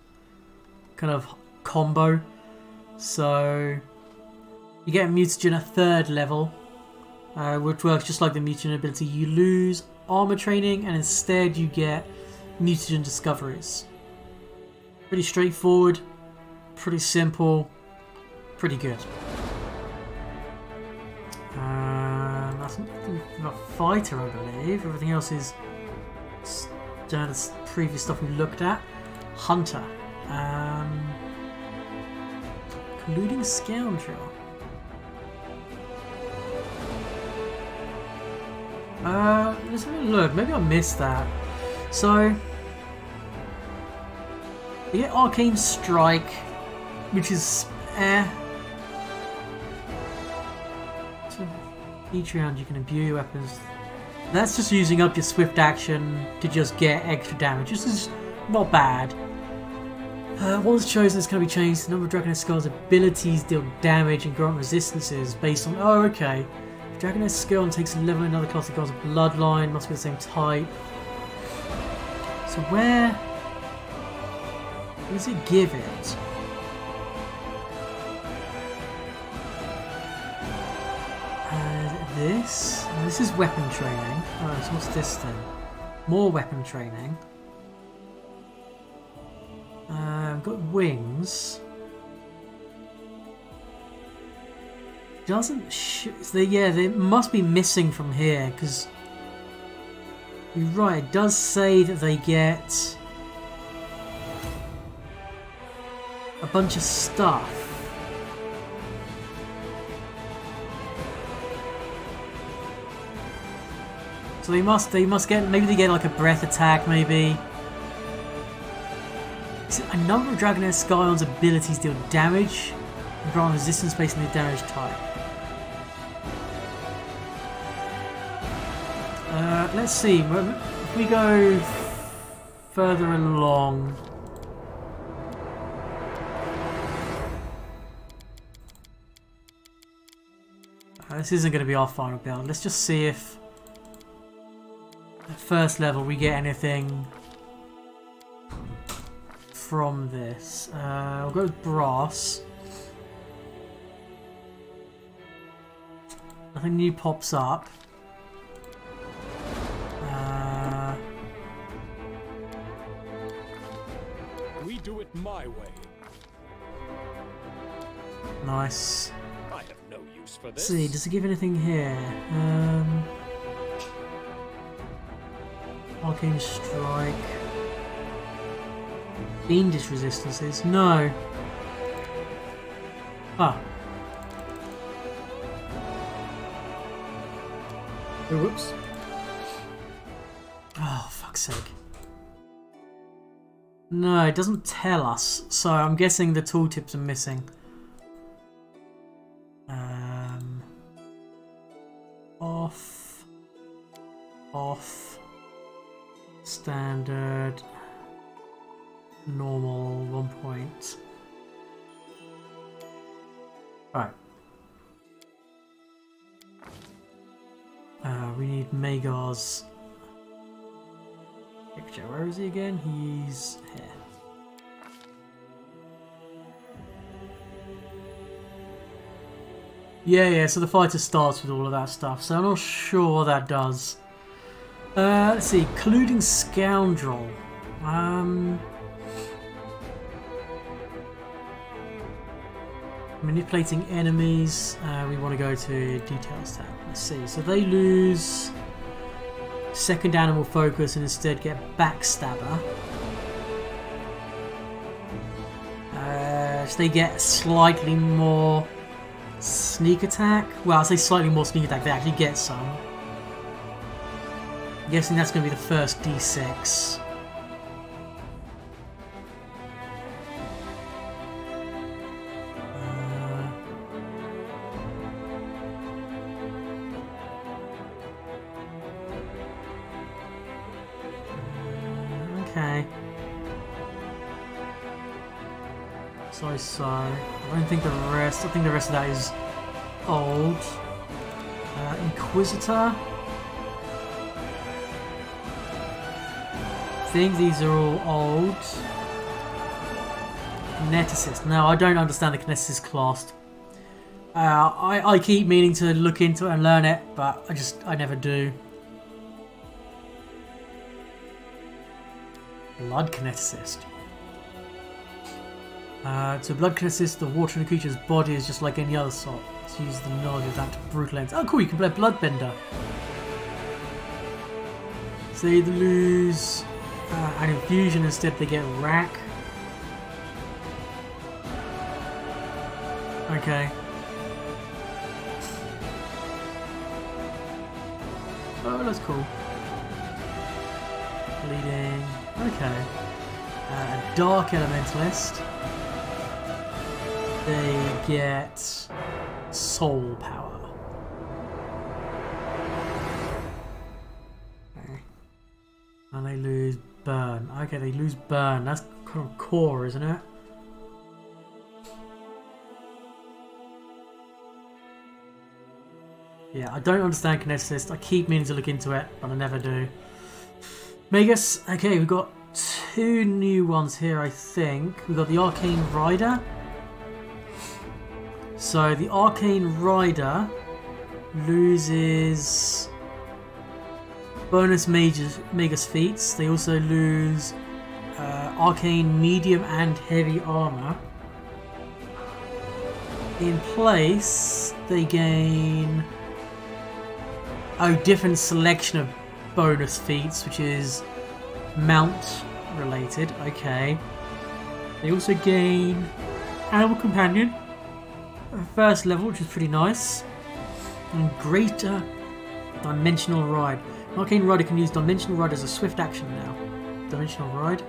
kind of combo. So you get a mutagen at 3rd level, which works just like the mutagen ability. You lose armor training, and instead you get mutagen discoveries. Pretty straightforward, pretty simple, pretty good. That's a fighter, I believe. Everything else is the previous stuff we looked at. Hunter. Colluding Scoundrel. Let's have a look. Maybe I missed that. So you get Arcane Strike, which is So each round you can imbue your weapons. That's just using up your swift action to just get extra damage. This is not bad. Once chosen, it's going to be changed. The number of Dragonair Skull's abilities deal damage and grant resistances based on... Oh, okay. If Dragonair Skull takes a level in another class that goes a bloodline, must be the same type. So where does it give it? This? Oh, this is weapon training. Oh, so what's this then? More weapon training. I've got wings. Doesn't they must be missing from here, because you're right, it does say that they get a bunch of stuff. So they must get, maybe they get like a breath attack, maybe. A number of Dragonair Scion's abilities deal damage and grant resistance based on the damage type. Let's see, if we go further along. This isn't going to be our final build. Let's just see if at 1st level we get anything from this? I'll go with brass. Nothing new pops up. We do it my way. Nice. I have no use for Let's this. see, does it give anything here? Arcane Strike. Fiendish resistances? No. Ah. Oh, whoops. Oh, fuck's sake. No, it doesn't tell us, so I'm guessing the tooltips are missing. Off. Off. Standard. Normal, 1 point. Right. We need Magar's picture. Where is he again? He's here. Yeah, so the fighter starts with all of that stuff, so I'm not sure what that does. Let's see, colluding scoundrel. Manipulating enemies. We want to go to details tab. Let's see. So they lose second animal focus and instead get backstabber. So they get slightly more sneak attack. Well, I'll say slightly more sneak attack. They actually get some. I'm guessing that's going to be the first D6. Okay. So. I don't think the rest. I think the rest of that is old. Inquisitor. I think these are all old. Kineticist. No, I don't understand the Kineticist class. I keep meaning to look into it and learn it, but I never do. Blood Kineticist. So Blood Kineticist, the water in a creature's body is just like any other sort. Let's use the knowledge of that to brutal ends. Oh cool, you can play Bloodbender. So they either lose an infusion, instead they get rack. Okay. Oh, that's cool. Bleeding. Okay. Dark Elementalist. They get soul power. Okay. And they lose burn. Okay, they lose burn. That's kind of core, isn't it? Yeah, I don't understand Kineticist. I keep meaning to look into it, but I never do. Magus. Okay, we've got 2 new ones here, I think. We've got the Arcane Rider. So the Arcane Rider loses bonus Magus feats. They also lose Arcane Medium and Heavy Armor. In place, they gain a different selection of bonus feats, which is mount related. Okay. They also gain Animal Companion, first level, which is pretty nice, and Greater Dimensional Ride. Arcane Rider can use Dimensional Ride as a swift action now. Dimensional Ride.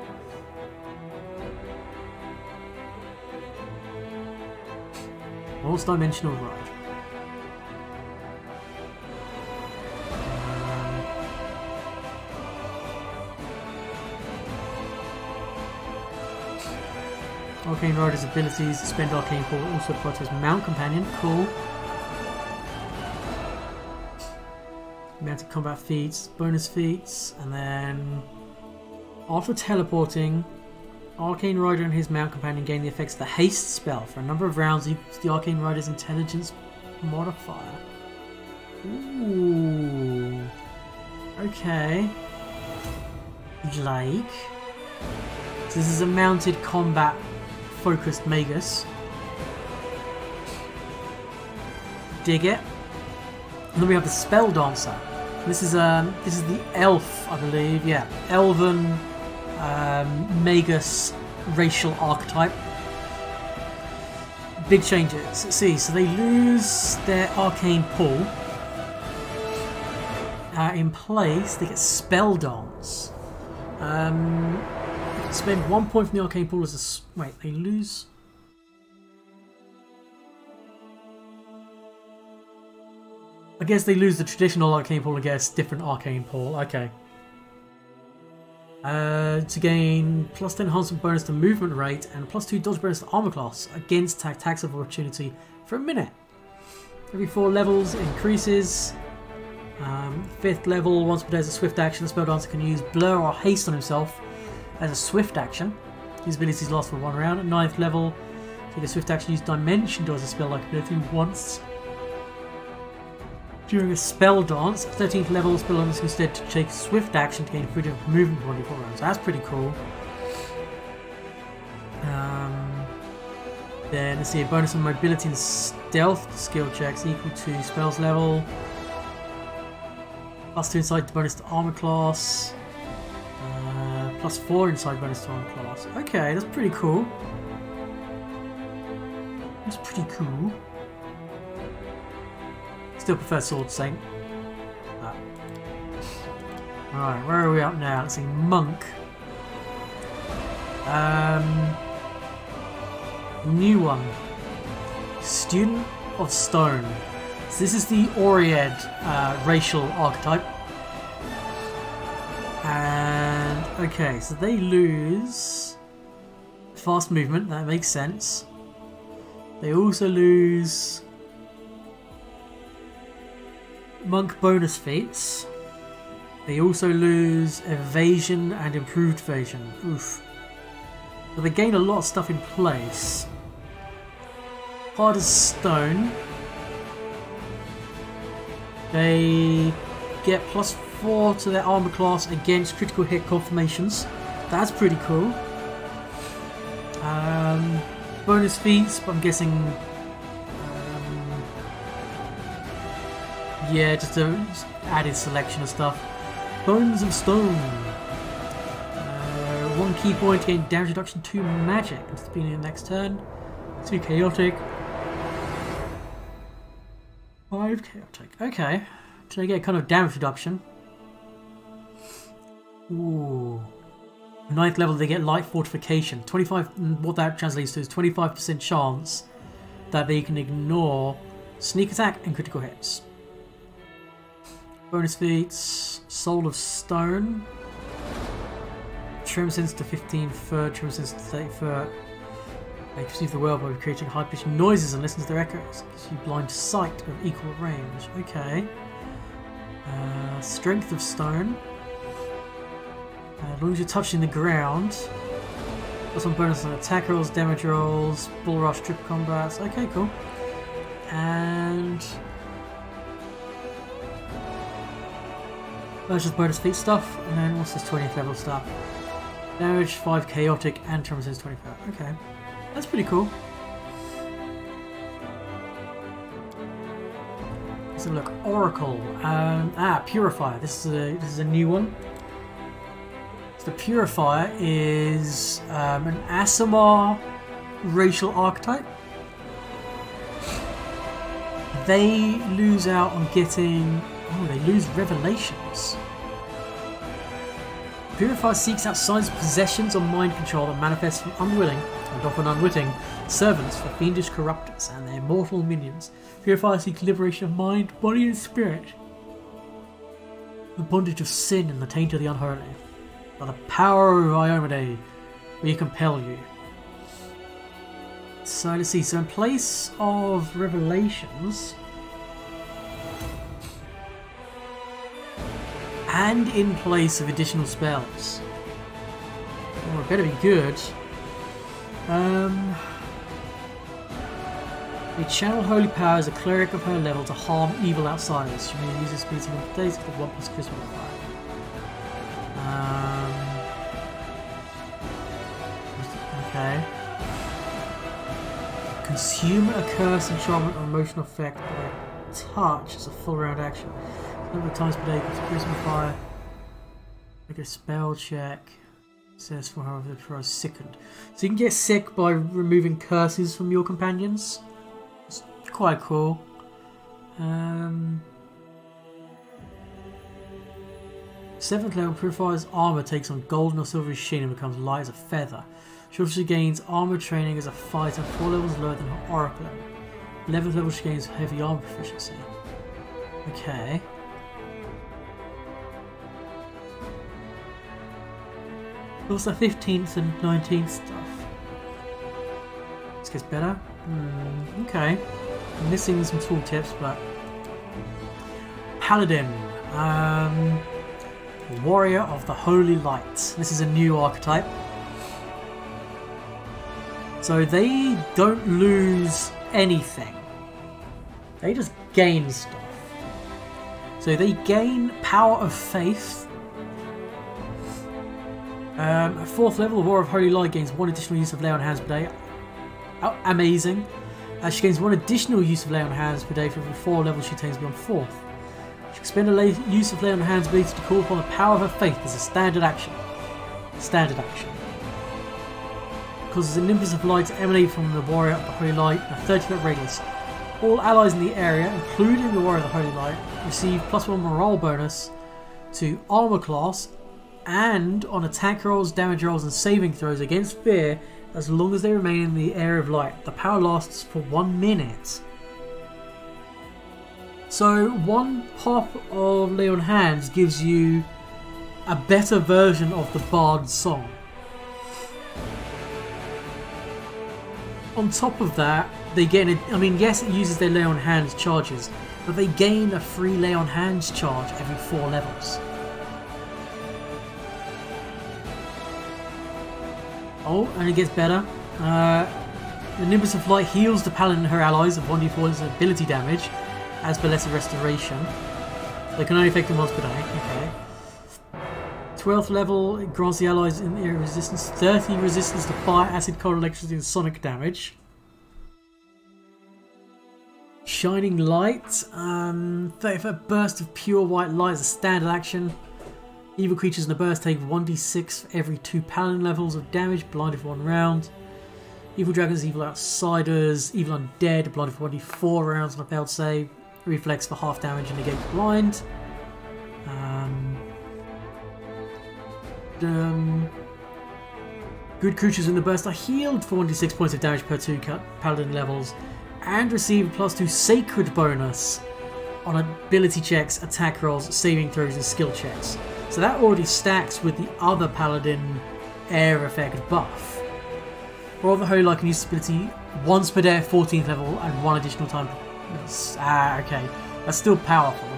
What's Dimensional Ride? Arcane Rider's abilities, spend Arcane Core, also applies to his Mount Companion. Cool. Mounted combat feats, bonus feats, and then after teleporting, Arcane Rider and his mount companion gain the effects of the haste spell for a number of rounds equals the Arcane Rider's intelligence modifier. Ooh. Okay. Like. So this is a mounted combat focused Magus. Dig it. And then we have the Spell Dancer. This is the elf, I believe. Yeah, elven Magus racial archetype. Big changes. Let's see, so they lose their arcane pull. In place, they get Spell Dance. They can spend 1 point from the arcane pool as a... Wait, they lose... I guess they lose the traditional arcane pool and get a different arcane pool. Okay. To gain plus 10 enhancement bonus to movement rate and plus 2 dodge bonus to armor class against attacks of opportunity for a minute. Every 4 levels it increases. 5th level, once per day as a swift action, the spell dancer can use blur or haste on himself as a swift action. These abilities last for 1 round. At 9th level, take a swift action, use dimension door as a spell like ability once during a spell dance. At 13th level, spell dancer can instead to take swift action to gain freedom of movement for 24 rounds. So that's pretty cool. Then let's see, a bonus on mobility and stealth skill checks equal to spells level. Plus 2 inside bonus to armor class. Plus 4 inside bonus to armor class. Okay, that's pretty cool. That's pretty cool. Still prefer Sword Saint. Alright, where are we up now? Let's see, Monk. New one. Student of Stone. So this is the Oried racial archetype. And okay, so they lose fast movement, that makes sense. They also lose monk bonus feats. They also lose evasion and improved evasion. Oof. But they gain a lot of stuff in place. Hard as stone. They get plus 4 to their armor class against critical hit confirmations. That's pretty cool. Bonus feats, but I'm guessing... yeah, just a added selection of stuff. Bones of Stone. 1 key point to gain damage reduction 2 magic at the beginning of the next turn. 2 chaotic. 5 chaotic. Okay. So they get kind of damage reduction. Ooh. 9th level they get light fortification. 25. What that translates to is 25% chance that they can ignore sneak attack and critical hits. Bonus feats. Soul of Stone. Trim sense to 15 foot. Trim sense to 30 foot. They perceive the world by creating high-pitched noises and listen to their echoes. Gives you blind sight of equal range. Okay. Strength of Stone. As long as you're touching the ground. Plus 1 bonus on attack rolls, damage rolls, bull rush, trip combats. Okay, cool. And that's just bonus feat stuff. And then what's this 20th level stuff? Damage 5 chaotic and trauma sense 25. Okay. That's pretty cool. So look, Oracle. Purifier. This is a new one. So the Purifier is an Aasimar racial archetype. They lose out on getting... oh, they lose Revelations. Purifier seeks out signs of possessions or mind control that manifest from unwilling, and often unwitting, servants for fiendish corruptors and their mortal minions. Purifier seeks liberation of mind, body and spirit. The bondage of sin and the taint of the unholy. By the power of Iomade, we compel you. So let's see, so in place of Revelations, and in place of additional spells. Oh, it better be good. A channel holy power as a cleric of her level to harm evil outsiders. She may use this ability on days with 1 plus charisma modifier. Okay. Consume a curse, enchantment, or emotional effect by touch as a full round action. Number of times per day with charisma fire. Make a spell check. Says for however the pro is sickened. So you can get sick by removing curses from your companions. It's quite cool. 7th level purifies armor, takes on golden or silvery sheen and becomes light as a feather. She also gains armor training as a fighter 4 levels lower than her oracle level. 11th level she gains heavy armor proficiency. Okay. Also 15th and 19th stuff. This gets better. Okay. I'm missing some tooltips, but Paladin. Warrior of the Holy Light. This is a new archetype. So they don't lose anything. They just gain stuff. So they gain Power of Faith. At 4th level, the Warrior of Holy Light gains 1 additional use of Lay on Hands per day. Oh, amazing. She gains 1 additional use of Lay on Hands per day for every 4 levels she attains beyond 4th. She can spend a use of Lay on Hands ability to call upon the power of her faith as a standard action. Standard action. Causes a nimbus of light to emanate from the Warrior of the Holy Light in a 30-foot radius. All allies in the area, including the Warrior of the Holy Light, receive +1 morale bonus to armor class and on attack rolls, damage rolls and saving throws against fear as long as they remain in the area of light. The power lasts for 1 minute. So 1 pop of Lay on Hands gives you a better version of the Bard's song. On top of that, they get I mean, yes, it uses their Lay on Hands charges, but they gain a free Lay on Hands charge every 4 levels. Oh, and it gets better. The Nimbus of Light heals the Paladin and her allies of 1d4 ability damage, as per Lesser Restoration. They can only affect them once per day. Okay. 12th level, it grants the allies in the area resistance 30 resistance to fire, acid, cold, electricity, and sonic damage. Shining Light, 30th burst of pure white light as a standard action. Evil creatures in the burst take 1d6 for every 2 paladin levels of damage, blinded for 1 round. Evil dragons, evil outsiders, evil undead, blinded for 1d4 rounds on a failed save. Reflex for half damage and negate blind. Good creatures in the burst are healed for 1d6 points of damage per 2 paladin levels and receive a +2 sacred bonus on ability checks, attack rolls, saving throws and skill checks. So that already stacks with the other paladin air effect buff. Warrior of the Holy Light can use this ability once per day at 14th level and 1 additional time. Okay. That's still powerful.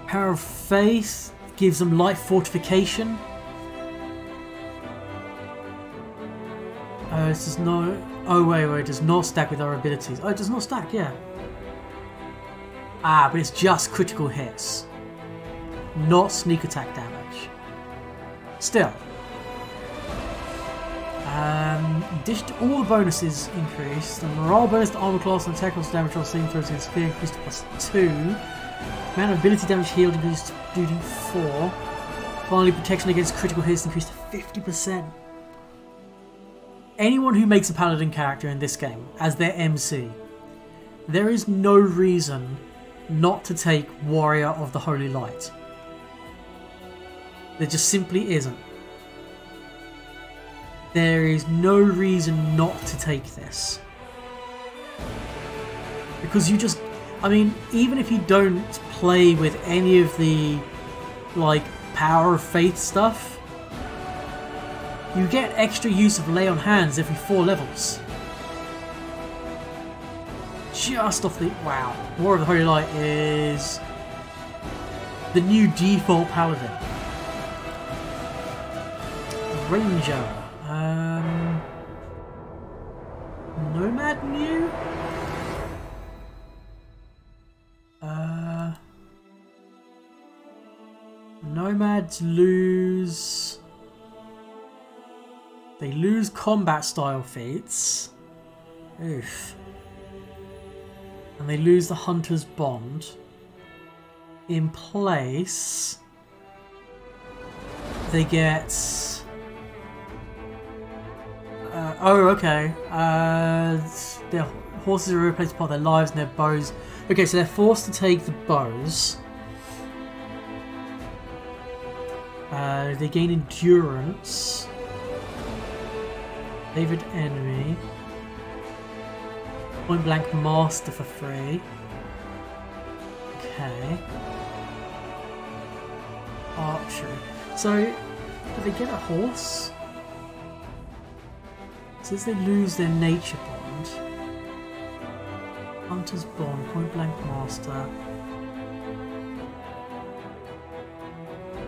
Power of Faith gives them light fortification. This does not... Oh, wait, it does not stack with our abilities. Oh, it does not stack, yeah. But it's just critical hits. Not sneak attack damage. Still. All the bonuses increased. The morale bonus to armor class and attack rolls damage roll saving throws against fear increased to +2. Amount of ability damage healed increased to 4. Finally, protection against critical hits increased to 50%. Anyone who makes a paladin character in this game as their MC, there is no reason not to take Warrior of the Holy Light. There just simply isn't. There is no reason not to take this. Because you just... I mean, even if you don't play with any of the, like, Power of Faith stuff, you get extra use of Lay on Hands every 4 levels. Just off the... Wow. Warrior of the Holy Light is the new default paladin. Ranger. Nomad new? Nomads lose... They lose combat style feats. Oof. And they lose the Hunter's Bond. In place, they get... oh, okay. Their horses are replaced by their lives and their bows. Okay, so they're forced to take the bows. They gain endurance. Favorite enemy. Point blank master for free. Okay. Archery. So, do they get a horse? Since they lose their nature bond. Hunter's Bond, point blank master.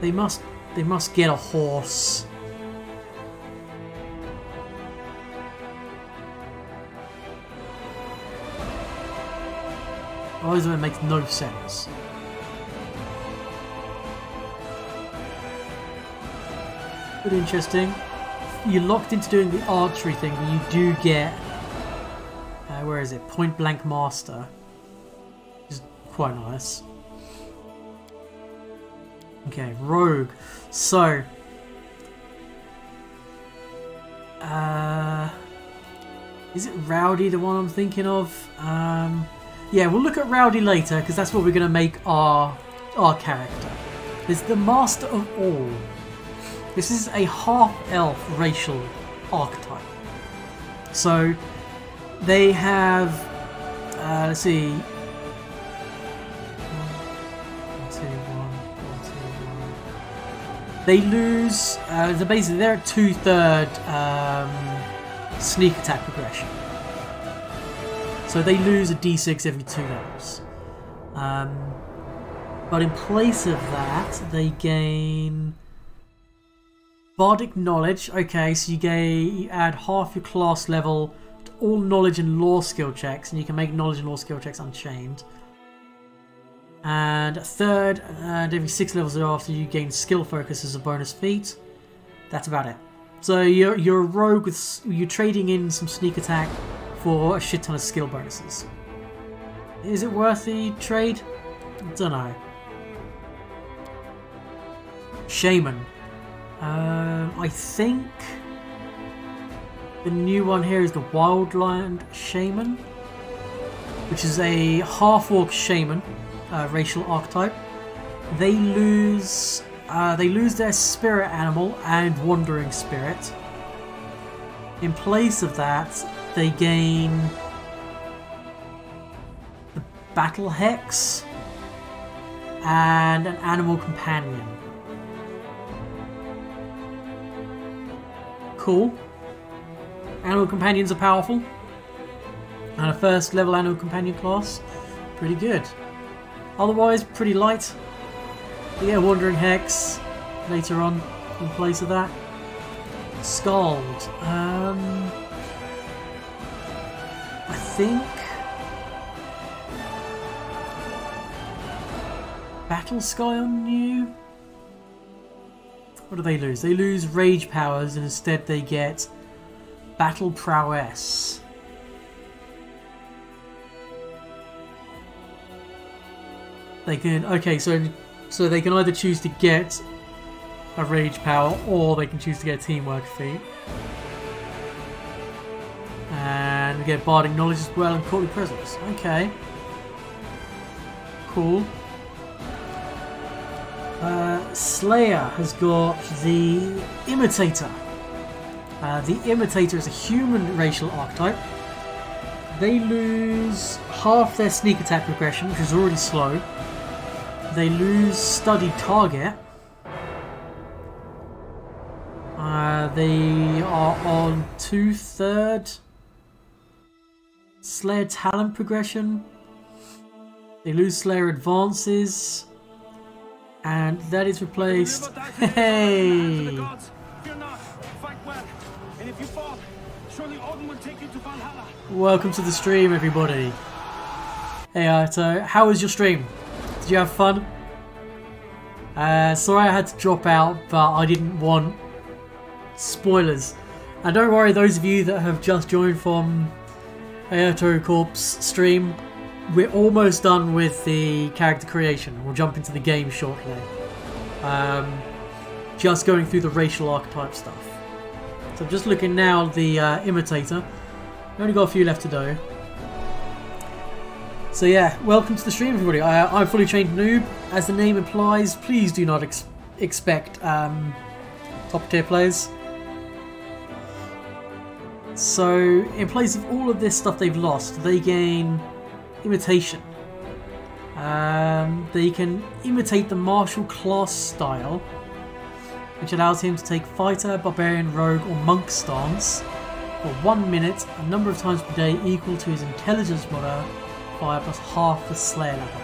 They must get a horse. Otherwise it makes no sense. But interesting. You're locked into doing the archery thing, but you do get... where is it? Point blank master. Which is quite nice. Okay, rogue. So... is it Rowdy the one I'm thinking of? Yeah, we'll look at Rowdy later, because that's what we're going to make our character. There's the Master of All. This is a half-elf racial archetype. So, they have... let's see... 1, 2, 1, 1, 2, 1. They lose... basically, they're at 2/3 sneak attack progression. So they lose a d6 every 2 levels. But in place of that, they gain Bardic Knowledge. Okay, so you add half your class level to all knowledge and lore skill checks, and you can make knowledge and lore skill checks unchained. And a third, and every 6 levels thereafter, you gain skill focus as a bonus feat. That's about it. So you're a rogue with you're trading in some sneak attack for a shit ton of skill bonuses. Is it worth the trade? Don't know. Shaman. I think the new one here is the Wildland Shaman, which is a half-orc shaman, racial archetype. They lose their spirit animal and wandering spirit. In place of that, they gain the Battle Hex and an animal companion. Cool. Animal companions are powerful. And a first level animal companion class, pretty good. Otherwise, pretty light. But yeah, Wandering Hex later on in place of that. Scald. I think Battle Sky on new. What do they lose? They lose Rage powers and instead they get Battle Prowess. They can so they can either choose to get a Rage power or they can choose to get a Teamwork feat. And we get Bardic Knowledge as well and Courtly Presence. Okay. Cool. Slayer has got the Imitator. The Imitator is a human racial archetype. They lose half their sneak attack progression, which is already slow. They lose Studied Target. They are on 2/3 Slayer talent progression. They lose Slayer advances. And that is replaced. Hey! Surely Odin will take you to Valhalla. Welcome to the stream, everybody. Hey, so how was your stream? Did you have fun? Sorry I had to drop out, but I didn't want spoilers. And don't worry, those of you that have just joined from Aoto Corp's stream, we're almost done with the character creation. We'll jump into the game shortly. Just going through the racial archetype stuff. So I'm just looking now at the imitator. We've only got a few left to do. So yeah, welcome to the stream, everybody. I'm fully trained noob. As the name implies, please do not expect top tier players. So in place of all of this stuff they've lost, they gain imitation. They can imitate the martial class style, which allows him to take fighter, barbarian, rogue or monk stance for 1 minute, a number of times per day equal to his intelligence modifier plus half the slayer level.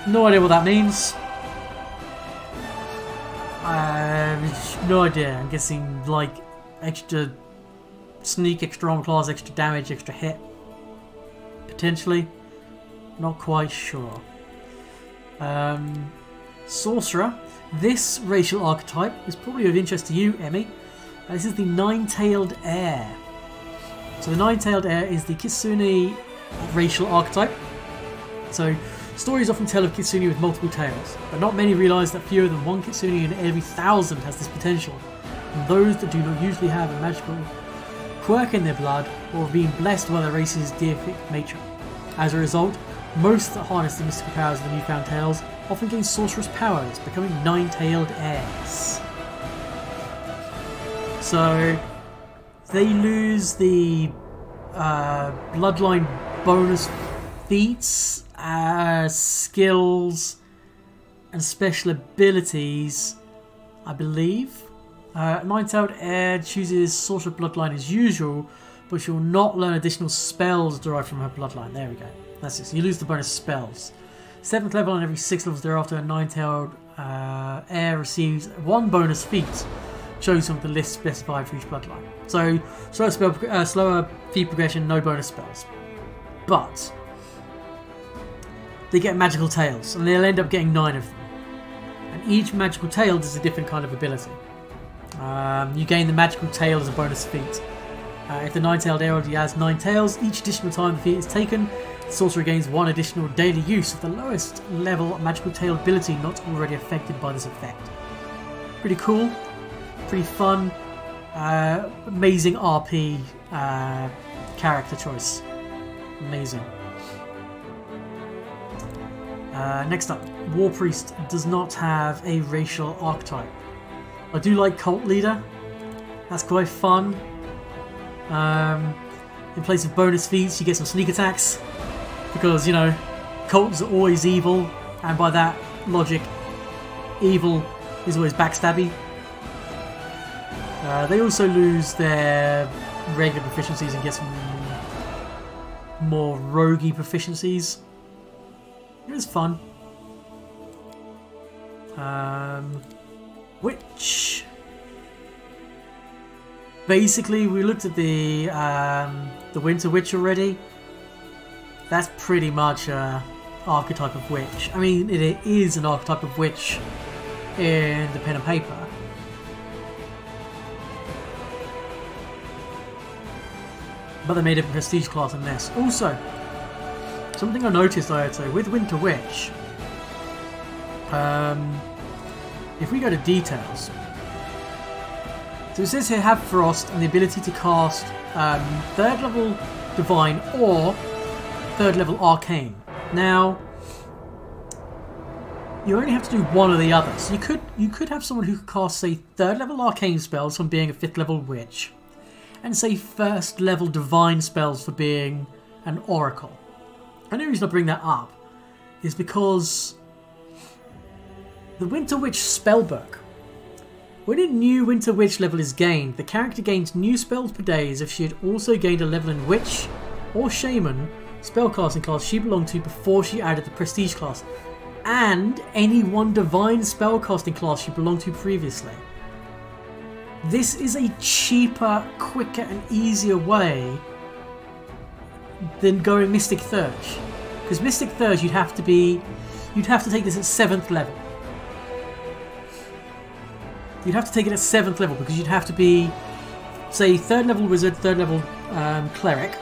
No idea what that means. No idea. I'm guessing like extra sneak, extra armor class, extra damage, extra hit. Potentially. Not quite sure. Sorcerer. This racial archetype is probably of interest to you, Emmy. This is the Nine-Tailed Heir. So the Nine-Tailed Heir is the Kitsune racial archetype. So stories often tell of Kitsune with multiple tails, but not many realise that fewer than one Kitsune in every 1,000 has this potential, and those that do not usually have a magical quirk in their blood or have been blessed by their race's deific nature. As a result, most that harness the mystical powers of the newfound tails often gain sorcerous powers, becoming Nine-Tailed Heirs. So they lose the bloodline bonus feats, skills, and special abilities, I believe. Nine-Tailed Heir chooses Sorcerer bloodline as usual, but she will not learn additional spells derived from her bloodline. There we go. That's it. So you lose the bonus spells. 7th level and every 6 levels thereafter, a Nine-Tailed Heir receives 1 bonus feat, chosen from the list specified for each bloodline. So slower feat progression, no bonus spells. But they get magical tails, and they'll end up getting 9 of them. And each magical tail does a different kind of ability. You gain the magical tail as a bonus feat. If the Nine-Tailed Heir already has 9 tails, each additional time the feat is taken, the sorcerer gains 1 additional daily use of the lowest level magical tail ability not already affected by this effect. Pretty cool, pretty fun, amazing RP character choice. Amazing. Next up, War Priest does not have a racial archetype. I do like Cult Leader, that's quite fun. In place of bonus feats, you get some sneak attacks, because, you know, cults are always evil, and by that logic, evil is always backstabby. They also lose their regular proficiencies and get some more roguey proficiencies. It was fun. Which basically, we looked at the Winter Witch already. That's pretty much an archetype of witch. I mean, it is an archetype of witch in the pen and paper. But they made it a prestige class in this. Also, something I noticed, Ioto, with Winter Witch, if we go to details, so it says here have Frost and the ability to cast 3rd level Divine or 3rd level Arcane. Now, you only have to do one or the other. So you could have someone who could cast, say, 3rd level Arcane spells from being a 5th level Witch, and say 1st level Divine spells for being an Oracle. And the reason I bring that up is because the Winter Witch spellbook, when a new Winter Witch level is gained, the character gains new spells per day as if she had also gained a level in Witch or Shaman spellcasting class she belonged to before she added the Prestige class, and any one Divine spellcasting class she belonged to previously. This is a cheaper, quicker and easier way than going Mystic Thurge. Because Mystic Thurge you'd have to take this at 7th level. You'd have to take it at 7th level because you'd have to be, say, 3rd level wizard, 3rd level cleric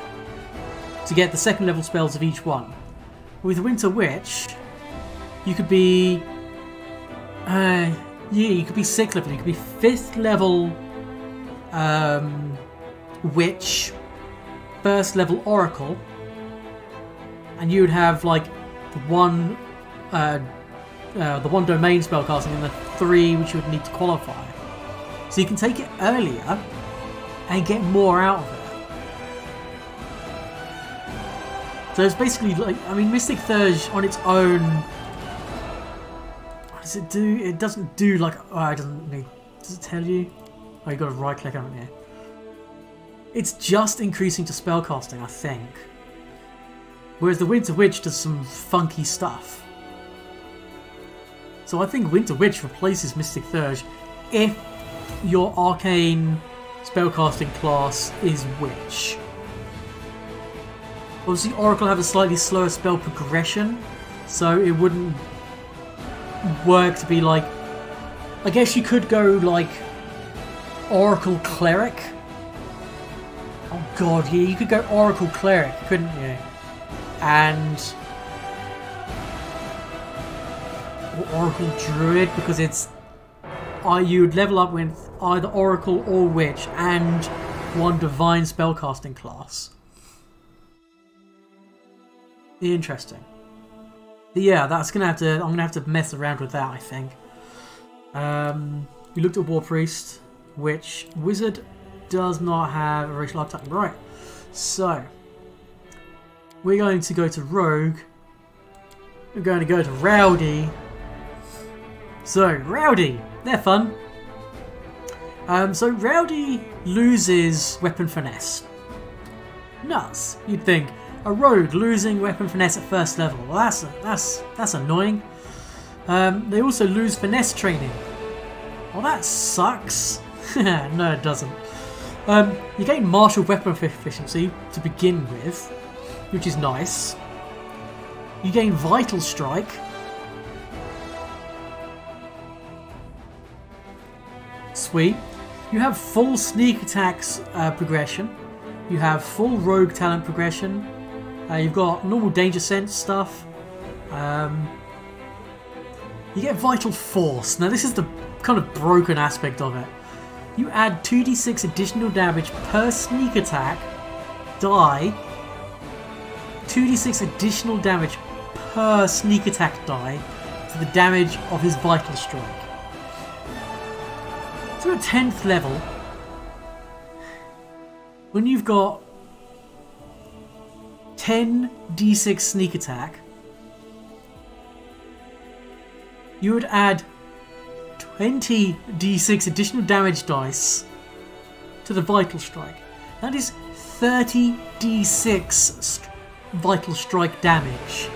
to get the 2nd level spells of each one. With Winter Witch, you could be, you could be 6th level, you could be 5th level Witch, 1st level Oracle, and you would have like the one domain spellcasting and the 3 which you would need to qualify. So you can take it earlier and get more out of it. So it's basically like, I mean, Mystic Thurge on its own, what does it do? It doesn't do like, oh, it doesn't need, does it tell you? Oh, you got to right click, haven't you? It's just increasing to spellcasting, I think. Whereas the Winter Witch does some funky stuff. So I think Winter Witch replaces Mystic Thurge if your arcane spellcasting class is Witch. Obviously Oracle have a slightly slower spell progression, so it wouldn't work to be like, I guess you could go like Oracle Cleric. Oh god, yeah, you could go Oracle Cleric, couldn't you? And or Oracle Druid, because it's you'd level up with either Oracle or Witch and one Divine spellcasting class. Interesting. But yeah, that's gonna have to. I'm gonna have to mess around with that, I think. We looked at War Priest, which Wizard does not have a racial archetype. Right. So we're going to go to Rogue. We're going to go to Rowdy. So Rowdy, they're fun. So Rowdy loses Weapon Finesse. Nuts. You'd think. A rogue losing Weapon Finesse at 1st level. Well, that's annoying. They also lose Finesse training. Well, that sucks. No, it doesn't. You gain Martial Weapon Efficiency to begin with, which is nice. You gain Vital Strike. Sweet. You have full Sneak Attacks progression. You have full Rogue Talent progression. You've got normal Danger Sense stuff. You get Vital Force. Now this is the kind of broken aspect of it. You add 2d6 additional damage per sneak attack die. 2d6 additional damage per sneak attack die to the damage of his Vital Strike. So at 10th level, when you've got 10 d6 sneak attack, you would add 20 d6 additional damage dice to the Vital Strike. That is 30 d6 Vital Strike damage.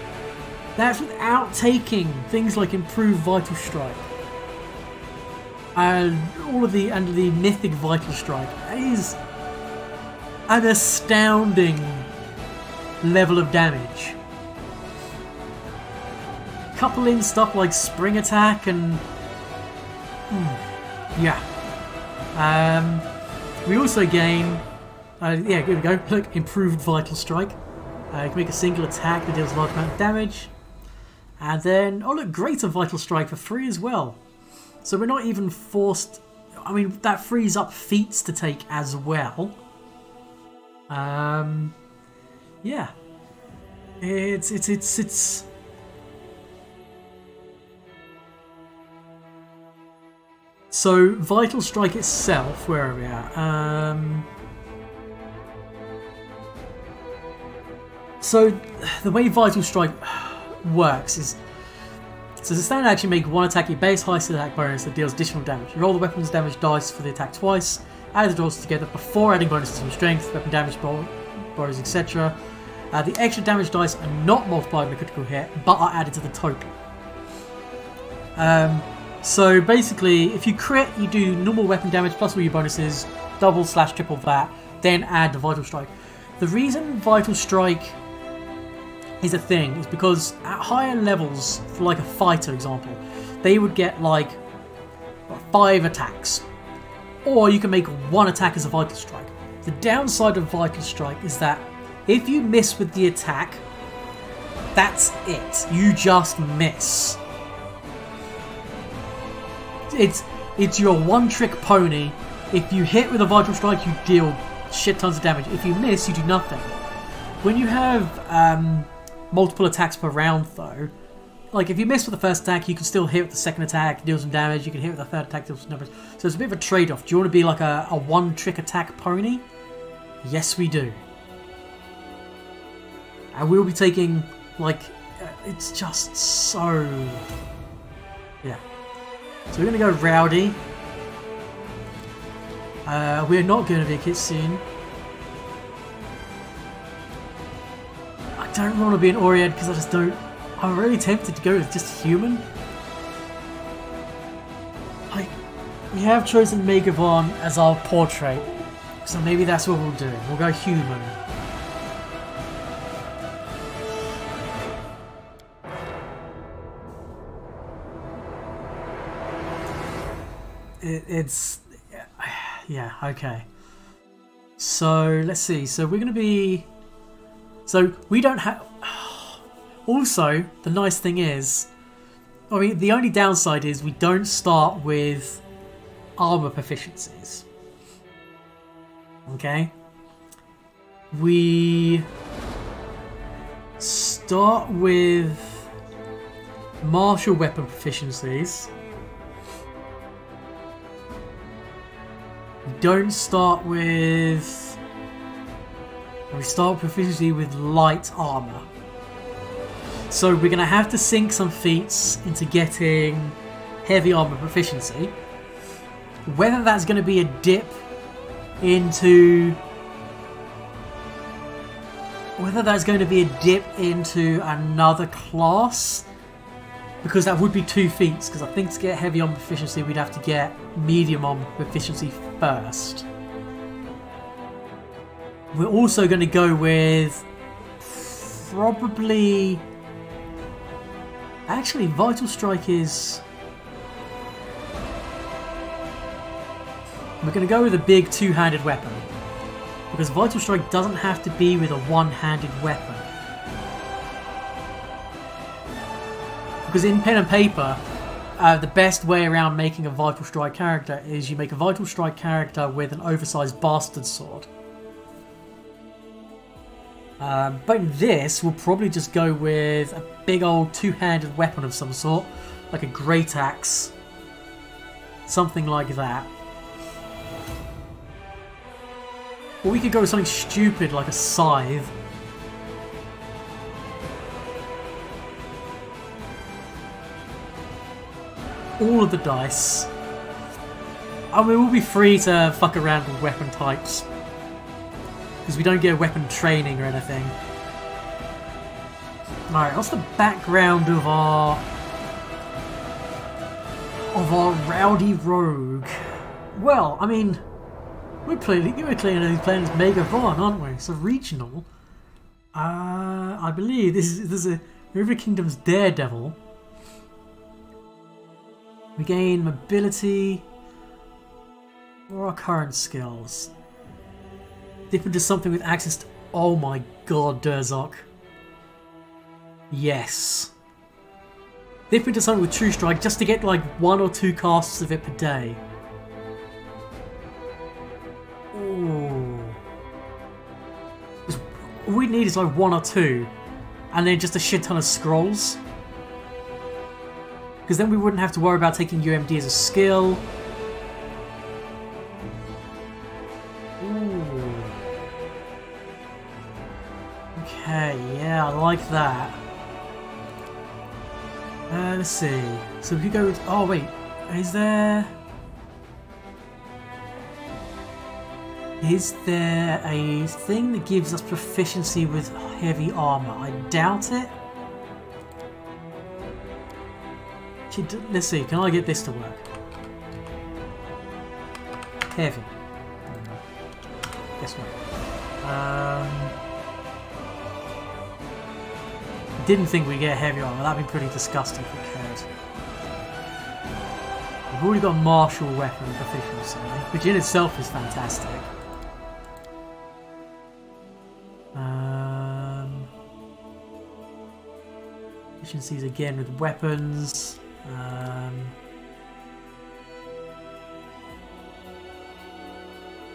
That's without taking things like improved Vital Strike and all of the mythic Vital Strike. That is an astounding level of damage. Couple in stuff like Spring Attack and yeah. We also gain yeah, here we go. Look, improved Vital Strike. You can make a single attack that deals a large amount of damage. And then, oh look, Greater Vital Strike for free as well. So we're not even forced. I mean, that frees up feats to take as well. Yeah, it's so Vital Strike itself. Where are we at? So the way Vital Strike works is, so as a standard action, make one attack your base highest attack bonus that deals additional damage. You roll the weapon's damage dice for the attack twice. Add the rolls together before adding bonuses from strength, weapon damage bonus, etc. The extra damage dice are not multiplied by the critical hit, but are added to the total. So basically, if you crit, you do normal weapon damage plus all your bonuses, double/triple that, then add the Vital Strike. The reason Vital Strike is a thing is because at higher levels, for like a fighter example, they would get like 5 attacks. Or you can make 1 attack as a Vital Strike. The downside of Vital Strike is that if you miss with the attack, that's it. You just miss. It's your one-trick pony. If you hit with a Vital Strike, you deal shit tons of damage. If you miss, you do nothing. When you have multiple attacks per round, though, like if you miss with the first attack, you can still hit with the second attack, deal some damage. You can hit with the third attack, deal some damage. So it's a bit of a trade-off. Do you want to be like a one-trick attack pony? Yes, we do. And we'll be taking, like, it's just so... Yeah. So we're going to go Rowdy. We're not going to be a Kitsune. I don't want to be an Oriad because I just don't... I'm really tempted to go with just human. We have chosen Megavon as our portrait, so maybe that's what we'll do. We'll go human. It's... Yeah, okay. So, let's see. So we're going to be... So, we don't have... Also, the nice thing is... I mean, the only downside is we don't start with armor proficiencies. Okay? We start with martial weapon proficiencies. We don't start with... We start with proficiency with light armor. So we're going to have to sink some feats into getting heavy armor proficiency. Whether that's going to be a dip into... Whether that's going to be a dip into another class, because that would be 2 feats, because I think to get heavy armor proficiency we'd have to get medium armor proficiency first. We're also going to go with probably... Actually, Vital Strike is... We're going to go with a big 2-handed weapon. Because Vital Strike doesn't have to be with a 1-handed weapon. Because in pen and paper, the best way around making a Vital Strike character is you make a Vital Strike character with an oversized bastard sword. But in this, we'll probably just go with a big old 2-handed weapon of some sort, like a great axe, something like that. Or we could go with something stupid like a scythe. All of the dice. I mean, we'll be free to fuck around with weapon types, because we don't get weapon training or anything. Alright, what's the background of our rowdy rogue? Well, I mean, we're clearly playing as Megavon, aren't we? So regional. I believe this is a River Kingdom's Daredevil. We gain mobility. What are our current skills? Dip into something with access to... Oh my god, Durzok. Yes. Dip into something with True Strike just to get like 1 or 2 casts of it per day. Ooh. All we need is like 1 or 2. And then just a shit ton of scrolls. Because then we wouldn't have to worry about taking UMD as a skill. Ooh. Okay, yeah, I like that. Let's see. So we could go with... Oh, wait. Is there a thing that gives us proficiency with heavy armor? I doubt it. Actually, let's see. Can I get this to work? Heavy. Guess what? Didn't think we'd get heavy armor. That'd be pretty disgusting if we could. We've already got martial weapon proficiency, which in itself is fantastic. Efficiencies again with weapons.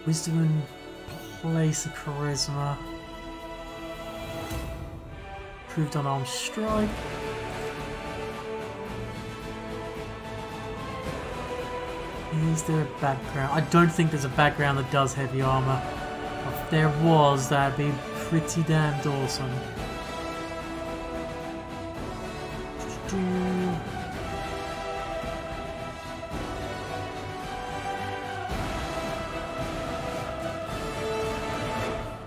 Wisdom and place of charisma. Improved unarmed strike. Is there a background? I don't think there's a background that does heavy armor. If there was, that'd be pretty damned awesome.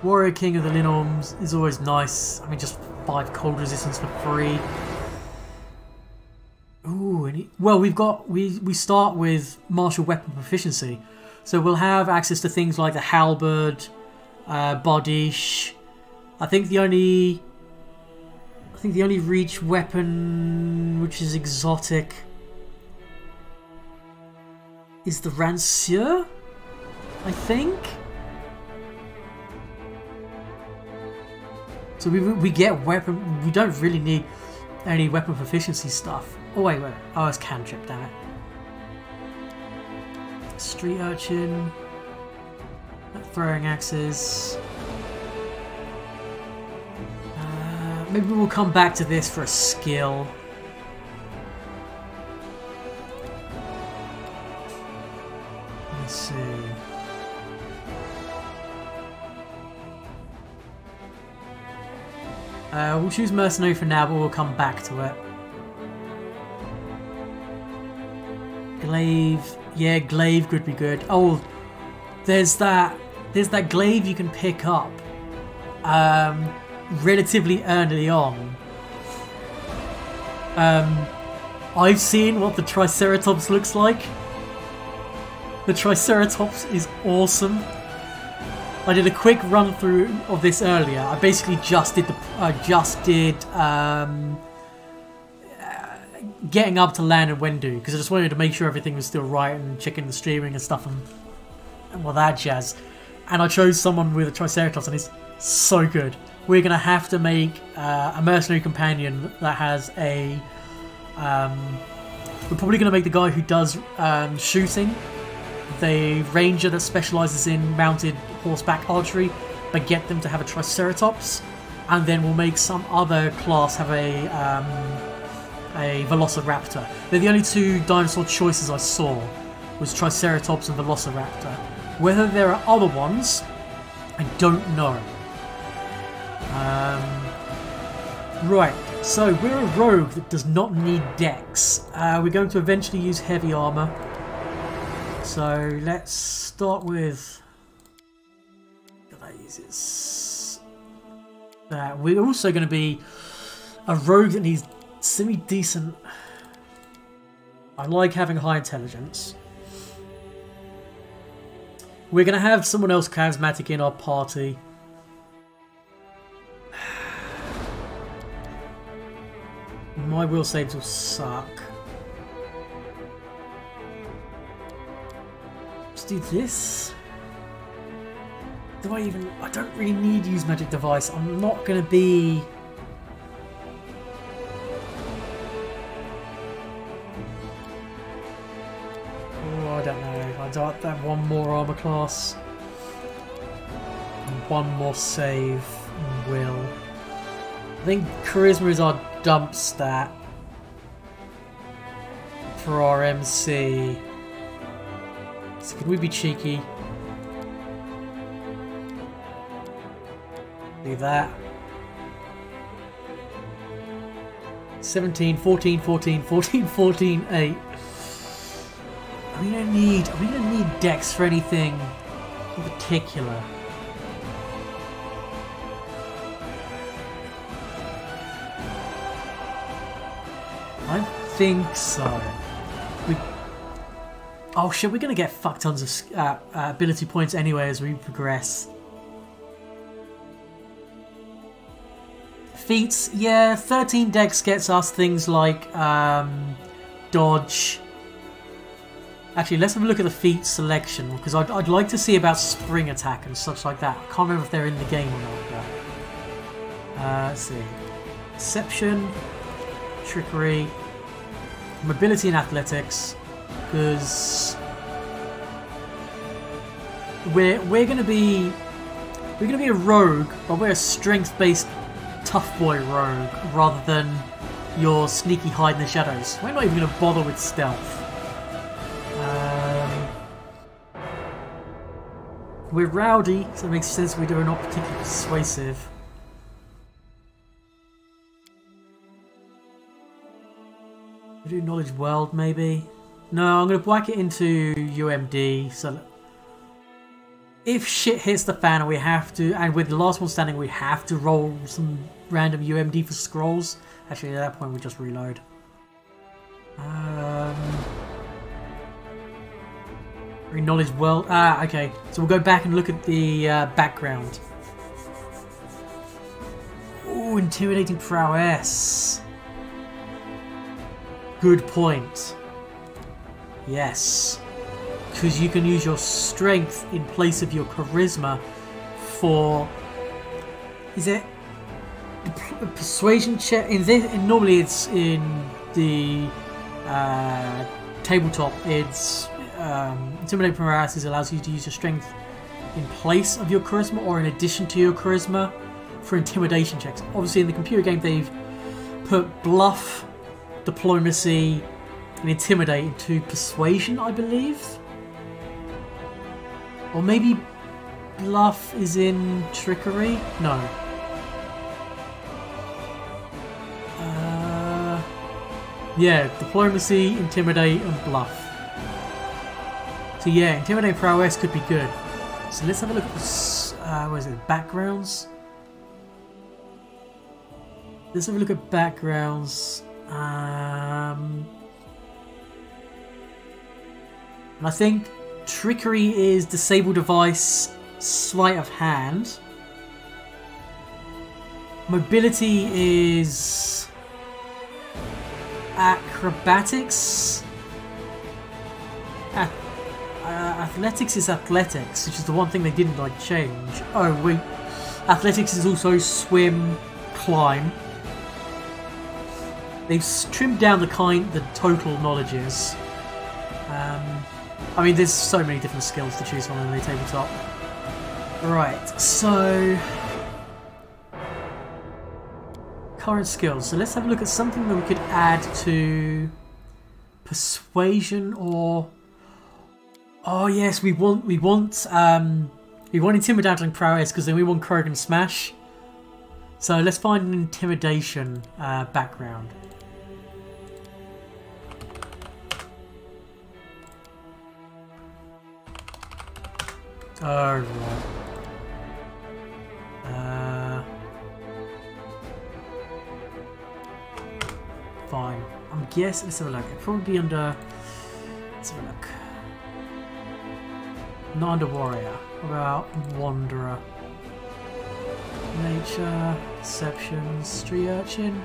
Warrior King of the Linorms is always nice. I mean, just 5 cold resistance for free. Ooh, well, we start with martial weapon proficiency, so we'll have access to things like the halberd, bodish. I think the only reach weapon which is exotic is the rancier, I think. So we get weapon. We don't really need any weapon proficiency stuff. Oh wait. Oh, it's cantrip, damn it. Street urchin. Throwing axes. Maybe we'll come back to this for a skill. Let's see. We'll choose Mercenary for now, but we'll come back to it. Glaive. Yeah, glaive could be good. Oh, there's that glaive you can pick up relatively early on. I've seen what the Triceratops looks like. The Triceratops is awesome. I did a quick run through of this earlier. I basically just did getting up to land in Wendu because I just wanted to make sure everything was still right and checking the streaming and stuff and all that jazz. And I chose someone with a Triceratops and it's so good. We're gonna have to make a mercenary companion that has a. We're probably gonna make the guy who does shooting. The ranger that specialises in mounted horseback archery, but get them to have a Triceratops, and then we'll make some other class have a Velociraptor. They're the only 2 dinosaur choices I saw, was Triceratops and Velociraptor. Whether there are other ones, I don't know. Right, so we're a rogue that does not need dex. We're going to eventually use heavy armour. So let's start with that uses that. We're also going to be a rogue that needs semi-decent. I like having high intelligence. We're going to have someone else charismatic in our party. My will saves will suck. Do this. I don't really need to use magic device. I'm not going to be. Oh, I don't know. I don't have one more armor class. And one more save and will. I think charisma is our dump stat for our MC. So can we be cheeky? Do that. 17, 14, 14, 14, 14, 8. Are we gonna need dex for anything in particular? I think so. Oh shit, we're gonna get fuck tons of ability points anyway as we progress. Feats, yeah, 13 dex gets us things like dodge. Actually, let's have a look at the feat selection, because I'd like to see about spring attack and such like that. I can't remember if they're in the game or not. But, let's see. Deception, trickery, mobility and athletics, because we're gonna be a rogue, but we're a strength-based tough boy rogue rather than your sneaky hide in the shadows. We're not even gonna bother with stealth. We're rowdy, so it makes sense we're not particularly persuasive. We do knowledge world maybe. No, I'm gonna whack it into UMD. So if shit hits the fan and we have to, and with the last one standing, we have to roll some random UMD for scrolls. Actually, at that point, we just reload. Knowledge world. Okay. So we'll go back and look at the background. Ooh, intimidating prowess. Good point. Yes. Because you can use your strength in place of your charisma for... Is it a persuasion check? Normally it's in the tabletop. It's intimidating prowess allows you to use your strength in place of your charisma or in addition to your charisma for intimidation checks. Obviously in the computer game they've put bluff, diplomacy and intimidate into persuasion, I believe. Or maybe bluff is in trickery? No. Yeah, diplomacy, intimidate and bluff. So yeah, intimidating prowess could be good. So let's have a look at this, what is it, backgrounds? Let's have a look at backgrounds. And I think trickery is disable device, sleight of hand. Mobility is acrobatics. Athletics is athletics, which is the one thing they didn't like change. Oh wait, athletics is also swim, climb. They've trimmed down the total knowledges. I mean, there's so many different skills to choose from on the tabletop. Right, so current skills. So let's have a look at something that we could add to persuasion or. Oh yes, we want intimidating prowess because then we want Krogan smash. So let's find an intimidation background. Oh right. Fine. I'm guessing. Let's have a look. It'll probably be under. Let's have a look. Not under warrior. What about wanderer? Nature, deception, street urchin,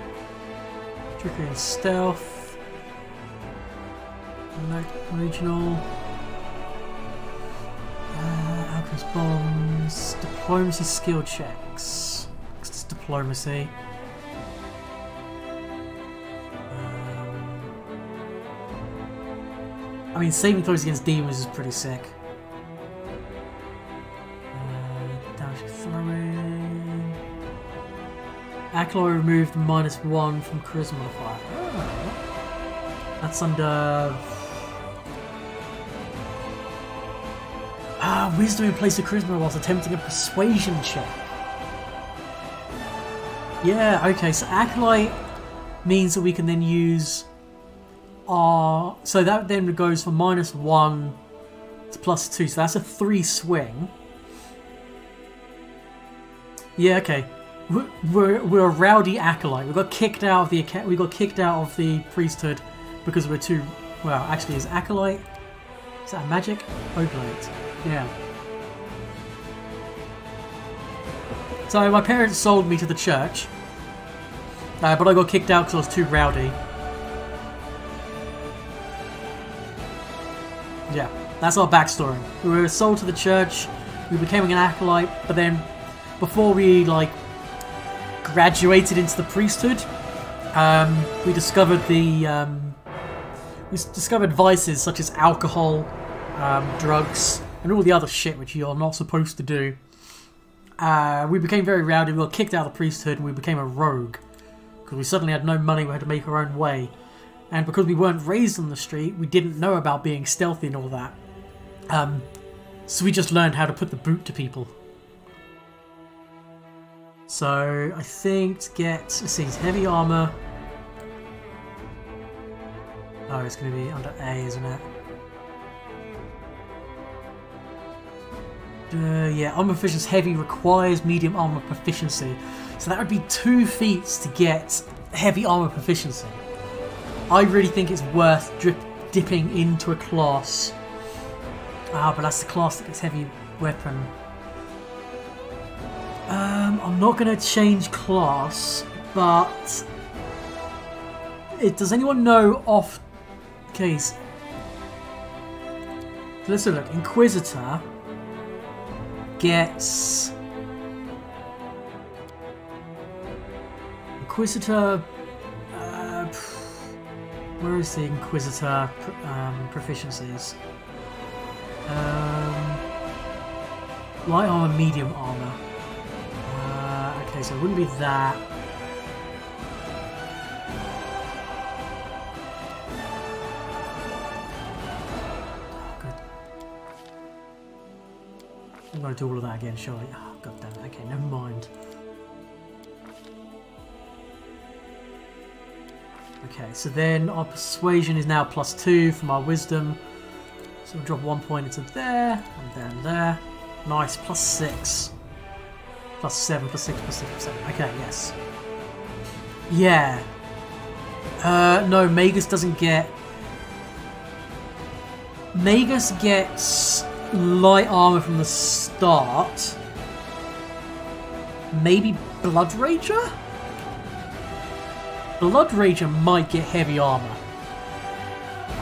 trickery and stealth, regional, alchemist bombs, diplomacy skill checks. It's diplomacy. I mean, saving throws against demons is pretty sick. Throwing. Acolyte removed -1 from charisma modifier. Oh. That's under. Wisdom in place of charisma whilst attempting a persuasion check. Yeah, okay, so Acolyte means that we can then use our. So that then goes from -1 to +2, so that's a 3 swing. Yeah, okay. We're a rowdy acolyte. We got kicked out of the priesthood because we're too... Well, actually, is Acolyte... Is that a magic? Oblate. Yeah. So my parents sold me to the church. But I got kicked out because I was too rowdy. Yeah, that's our backstory. We were sold to the church, we became an acolyte, but then before we like graduated into the priesthood, we discovered vices such as alcohol, drugs, and all the other shit which you're not supposed to do. We became very rowdy, we got kicked out of the priesthood, and we became a rogue. Because we suddenly had no money, we had to make our own way. And because we weren't raised on the street, we didn't know about being stealthy and all that. So we just learned how to put the boot to people. So I think to get, let's see, heavy armor. Oh, it's going to be under A, isn't it? Yeah, armor proficiency heavy requires medium armor proficiency. So that would be 2 feats to get heavy armor proficiency. I really think it's worth dipping into a class. Ah, but that's the class that gets heavy weapon. I'm not going to change class, but... does anyone know off... case? Let's have a look. Inquisitor gets... Inquisitor... where is the Inquisitor proficiencies? Light armor, medium armor. Okay, so it wouldn't be that. Oh, good. I'm going to do all of that again, surely. Oh, god damn it. Okay, never mind. Okay, so then our persuasion is now +2 from our wisdom. So we'll drop 1 point into there, and there and there. Nice, +6. +7, +6, +6, +7. Okay, yes. Yeah. No, Magus doesn't get... Magus gets light armor from the start. Maybe Blood Rager? Blood Rager might get heavy armor.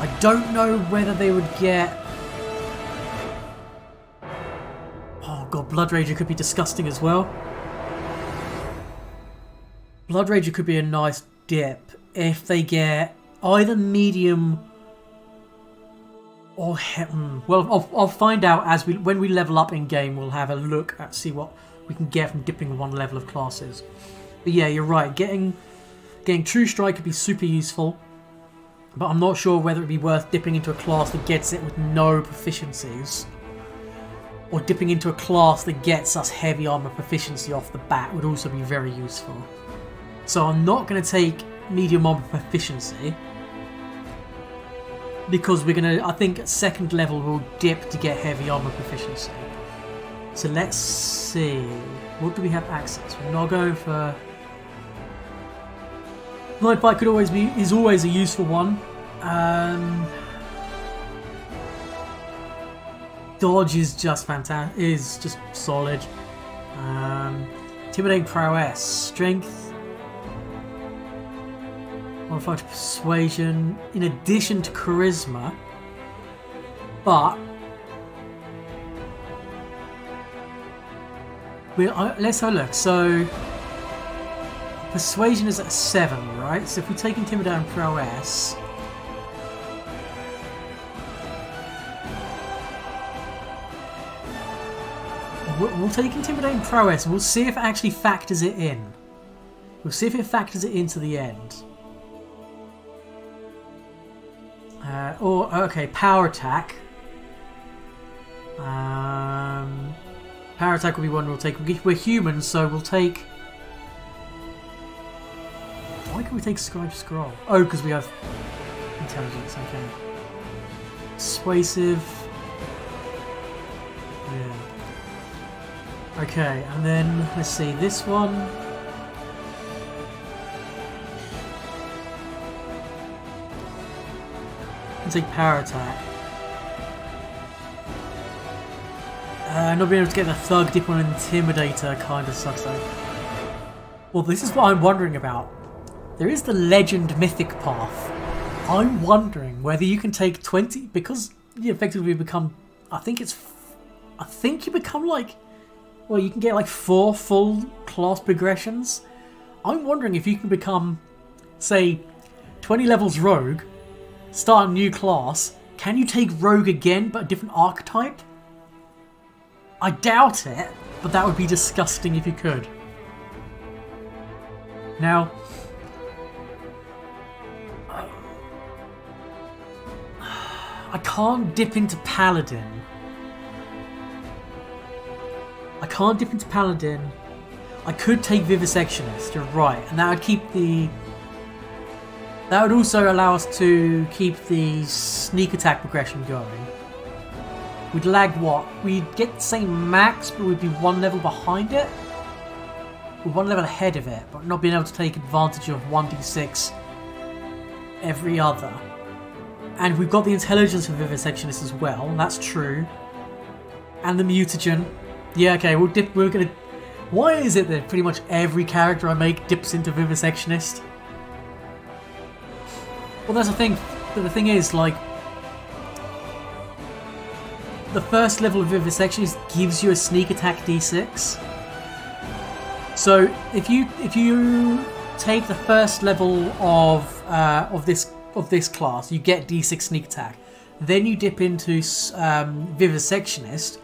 I don't know whether they would get... Oh god, Blood Rager could be disgusting as well. Blood Rager could be a nice dip if they get either medium or... Well, I'll find out as when we level up in game. We'll have a look at see what we can get from dipping one level of classes. But yeah, you're right. Getting True Strike could be super useful. But I'm not sure whether it'd be worth dipping into a class that gets it with no proficiencies. Or dipping into a class that gets us heavy armor proficiency off the bat would also be very useful. So I'm not going to take medium armor proficiency. Because we're going to, I think at second level we'll dip to get heavy armor proficiency. So let's see. What do we have access? We're not going for... Night Bite is always a useful one. Dodge is just fantastic. Is just solid. Intimidating prowess, strength, modified to persuasion, in addition to charisma. But let's have a look. So. Persuasion is at 7, right? So if we take Intimidate and Prowess... We'll take Intimidate and Prowess and we'll see if it actually factors it in. We'll see if it factors it into the end. Okay, Power Attack. Power Attack will be one we'll take. We're humans, so we'll take... Why can we take Scribe Scroll? Oh, because we have intelligence, okay. Persuasive. Yeah. Okay, and then, let's see, this one. and take power attack. Not being able to get the thug dip on Intimidator kind of sucks though. Well, this is what I'm wondering about. There is the Legend Mythic path. I'm wondering whether you can take 20, because you effectively become, I think you become like, well, you can get like 4 full class progressions. I'm wondering if you can become, say, 20 levels Rogue, start a new class, can you take Rogue again but a different archetype? I doubt it, but that would be disgusting if you could. Now, I can't dip into Paladin. I could take Vivisectionist, you're right, and that would keep the... That would also allow us to keep the sneak attack progression going. We'd lag what? We'd get the same max, but we'd be 1 level behind it? We're 1 level ahead of it, but not being able to take advantage of 1d6 every other. And we've got the intelligence of Vivisectionist as well, that's true. And the mutagen. Yeah, okay, we're gonna... Why is it that pretty much every character I make dips into Vivisectionist? Well, that's the thing. The thing is, like, the first level of Vivisectionist gives you a sneak attack d6. So if you take the first level of this class, you get d6 sneak attack. Then you dip into Vivisectionist,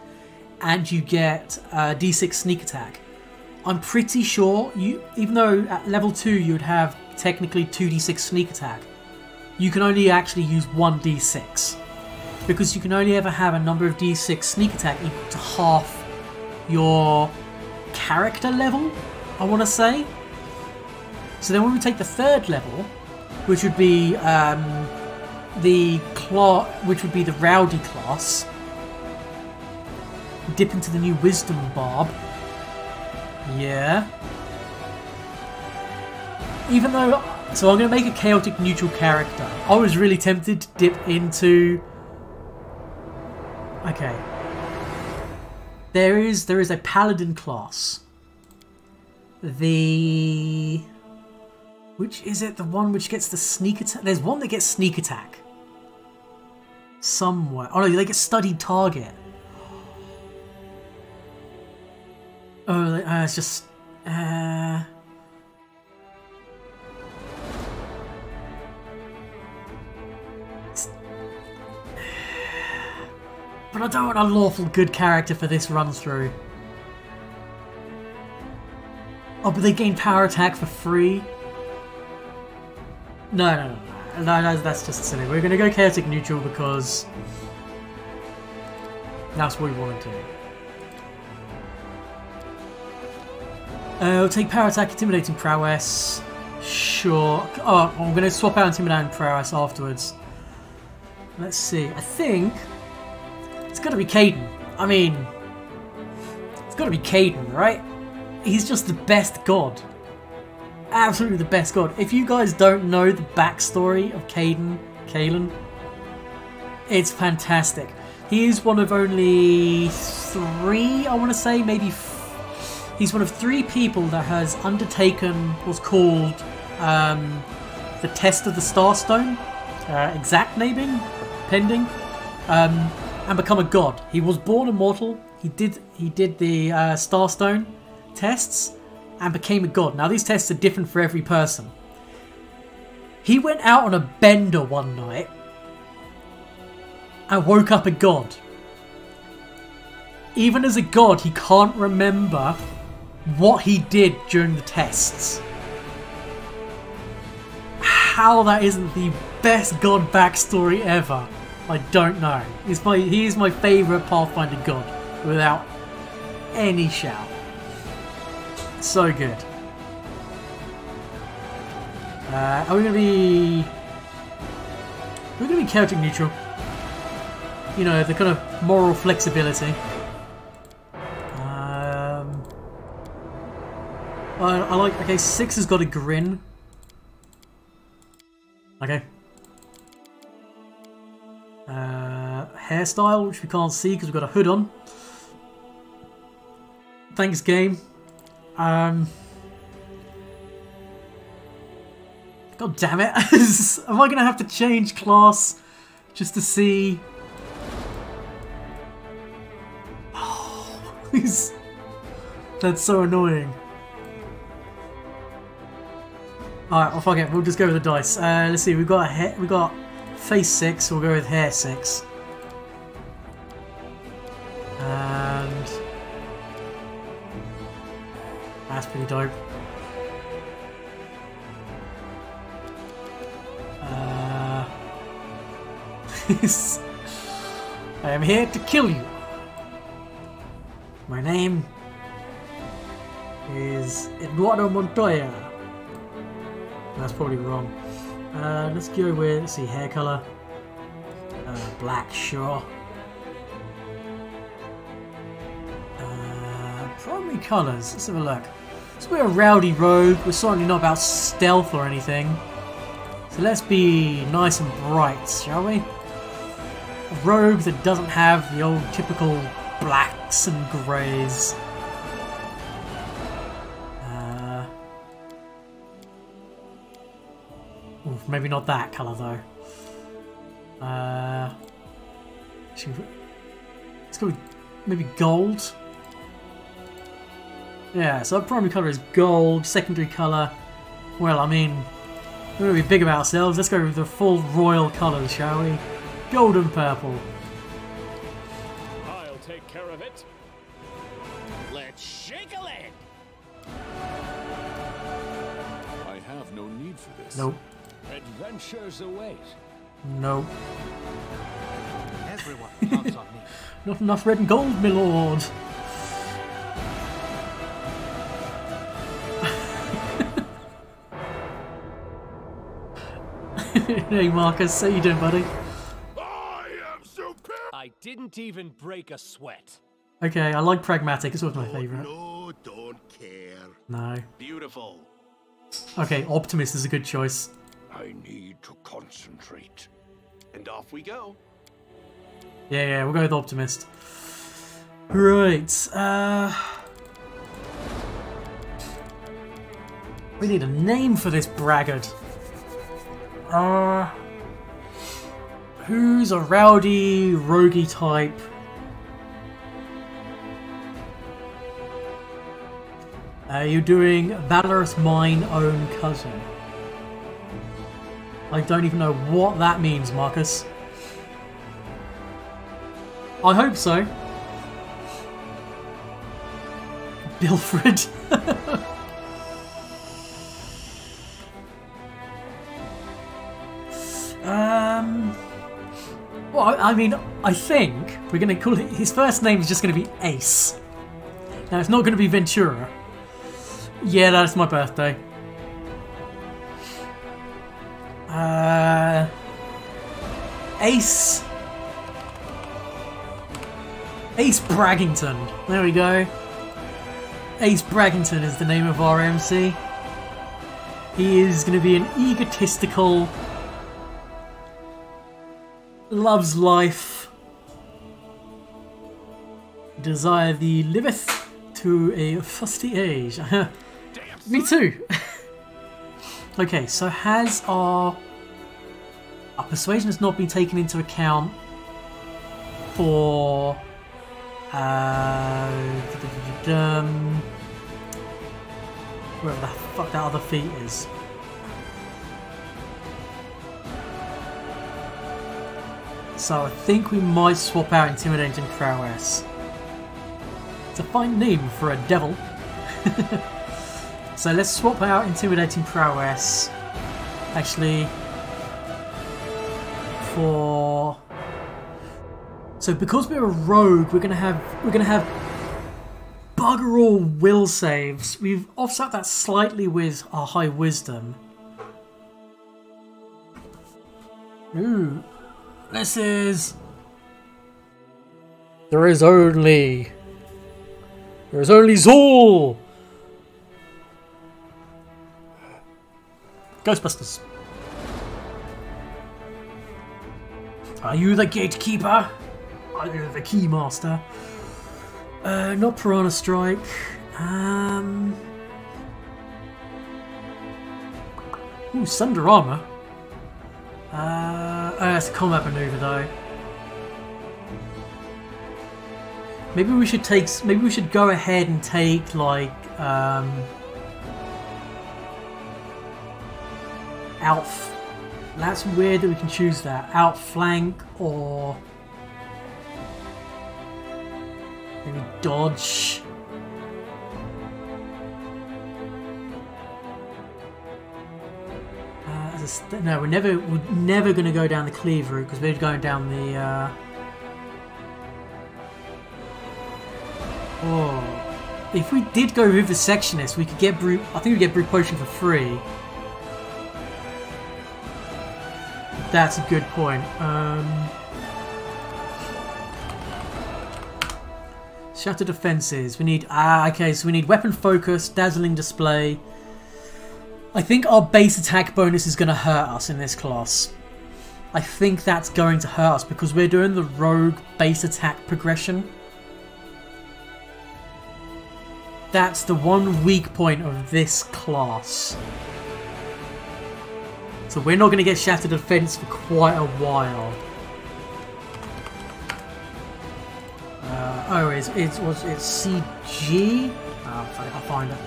and you get d6 sneak attack. I'm pretty sure even though at level 2 you'd have technically 2d6 sneak attack, you can only actually use 1d6 because you can only ever have a number of d6 sneak attack equal to half your character level, I want to say. So then when we take the third level, which would be the Rowdy class, dip into the new Wisdom Barb. Yeah. Even though... So I'm going to make a chaotic neutral character. I was really tempted to dip into... Okay. There is a Paladin class. The... Which is it? The one which gets the sneak attack? There's one that gets sneak attack. Somewhere. Oh no, they get studied target. Oh, it's just... But I don't want a lawful good character for this run through. Oh, but they gain power attack for free? No, that's just silly. We're going to go chaotic neutral because that's what we want to do. We'll take power attack, intimidating prowess. Sure. Oh, I'm going to swap out intimidating prowess afterwards. Let's see. I think it's got to be Caden. I mean, it's got to be Caden, right? He's just the best god. Absolutely the best god. If you guys don't know the backstory of Kalen, it's fantastic. He is one of only 3, I want to say, maybe. He's one of 3 people that has undertaken what's called the test of the Starstone, exact naming, pending, and become a god. He was born immortal. He did the Starstone tests and became a god. Now these tests are different for every person. He went out on a bender one night and woke up a god. Even as a god, he can't remember what he did during the tests. How that isn't the best god backstory ever, I don't know. He is my favourite Pathfinder god, without any shout. So good. Are we gonna be... We're gonna be chaotic neutral. You know, the kind of moral flexibility. I like... Okay, 6 has got a grin. Okay. Hairstyle, which we can't see because we've got a hood on. Thanks, game. God damn it. Am I going to have to change class just to see? Oh, that's so annoying. Alright, well fuck it, we'll just go with the dice. Let's see, we've got face 6, so we'll go with hair 6. And that's pretty dope. I am here to kill you. My name is Eduardo Montoya. That's probably wrong. Let's go with, let's see, hair colour. Black, sure. Primary colours, let's have a look. So we're a rowdy rogue, we're certainly not about stealth or anything. So let's be nice and bright, shall we? A rogue that doesn't have the old typical blacks and greys. Oof, maybe not that colour though. Let's go with maybe gold. Yeah, so our primary colour is gold, secondary colour, well, I mean, we're going to be big about ourselves. Let's go with the full royal colours, shall we? Gold and purple. I'll take care of it. Let's shake a leg. I have no need for this. Nope. Adventures await. Nope. Everyone counts on me. Not enough red and gold, my lord. Hey Marcus, how you doing, buddy? I am super. I didn't even break a sweat. Okay, I like pragmatic. It's always my favourite. No, don't care. No. Beautiful. Okay, optimist is a good choice. I need to concentrate. And off we go. Yeah, we'll go with optimist. Right. We need a name for this braggart. Who's a rowdy, roguey type? You're doing Valorous Mine Own Cousin. I don't even know what that means, Marcus. I hope so. Bilfred. Well, I mean, I think we're going to call it... His first name is just going to be Ace. Now, it's not going to be Ventura. Yeah, that's my birthday. Ace Bragington. There we go. Ace Bragington is the name of our MC. He is going to be an egotistical, loves life, desire the liveth to a fusty age. Me too. Okay, so has our persuasion has not been taken into account for wherever the fuck that other feat is. So I think we might swap out Intimidating Prowess. It's a fine name for a devil. So let's swap out Intimidating Prowess. Actually, for... So because we're a rogue, we're gonna have bugger all will saves. We've offset that slightly with our high wisdom. Ooh, this is. There is only Zool. Ghostbusters. Are you the gatekeeper? Are you the keymaster? Not Piranha Strike. Ooh, Sunder Armor. That's a combat maneuver though. Maybe we should take. Maybe we should go ahead and take like out. That's weird that we can choose that. Outflank or maybe dodge. No, we're never going to go down the cleave route because we're going down the. Oh, if we did go with the sectionist, we could get brute. I think we get brute potion for free. That's a good point. Shatter defenses. We need. Okay, so we need weapon focus, dazzling display. I think our base attack bonus is going to hurt us in this class. I think that's going to hurt us because we're doing the rogue base attack progression. That's the one weak point of this class. So we're not going to get Shattered Defense for quite a while. It's CG? Oh, fuck it, I'll find it.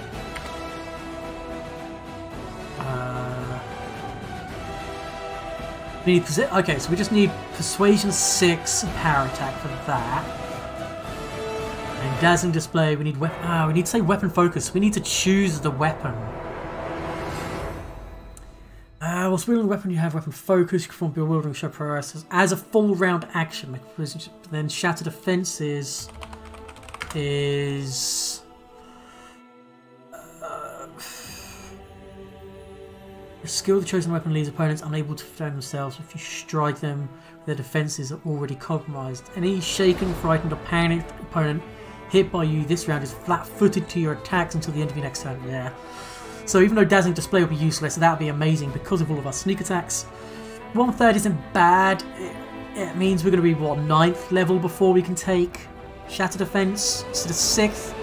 We need okay, so we just need Persuasion 6 power attack for that. And Dazzling Display, we need we need to say weapon focus. We need to choose the weapon. Whilst wielding the weapon, you have weapon focus. You can perform bewildering show prowess as a full round action. Then Shatter Defenses is. A skill the chosen weapon leaves opponents unable to defend themselves if you strike them. Their defenses are already compromised. Any shaken, frightened, or panicked opponent hit by you this round is flat-footed to your attacks until the end of your next turn. Yeah. So even though Dazzling Display will be useless, that would be amazing because of all of our sneak attacks. 1/3 isn't bad. It means we're going to be, what, 9th level before we can take Shatter Defense instead of 6th.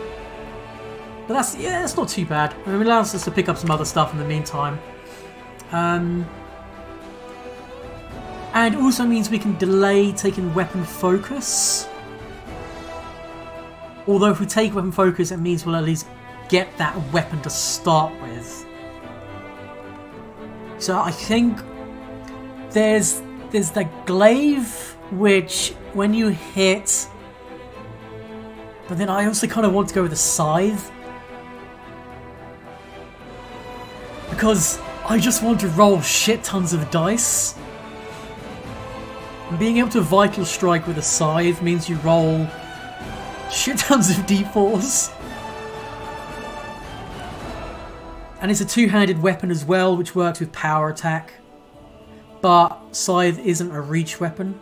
But that's not too bad. I mean, it allows us to pick up some other stuff in the meantime. And also means we can delay taking weapon focus. Although if we take weapon focus, it means we'll at least get that weapon to start with. So I think there's the glaive, which when you hit, but then I also kind of want to go with the scythe because I just want to roll shit tons of dice. And being able to Vital Strike with a scythe means you roll shit tons of d4s. And it's a two-handed weapon as well, which works with power attack. But scythe isn't a reach weapon.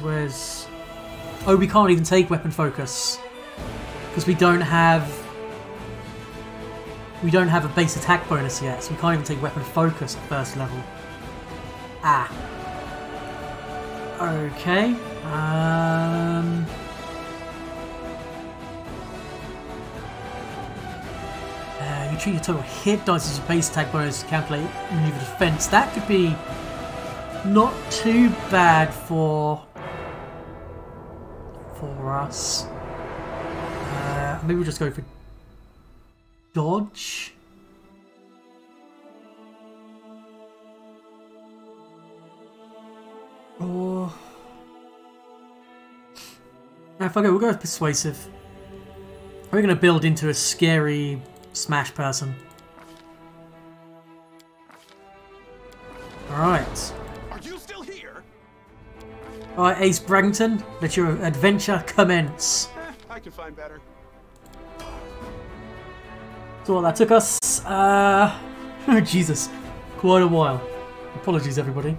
Where's... Oh, we can't even take weapon focus because we don't have a base attack bonus yet, so we can't even take weapon focus at first level. Okay. You treat your total hit dice as your base attack bonus to calculate maneuver defense. That could be not too bad for us. Maybe we'll just go for dodge. Or fuck it, we'll go with persuasive. We're going to build into a scary smash person. Alright. Are you still here? Alright, Ace Bragington, let your adventure commence. I can find better. So what, that took us, oh Jesus, quite a while. Apologies everybody.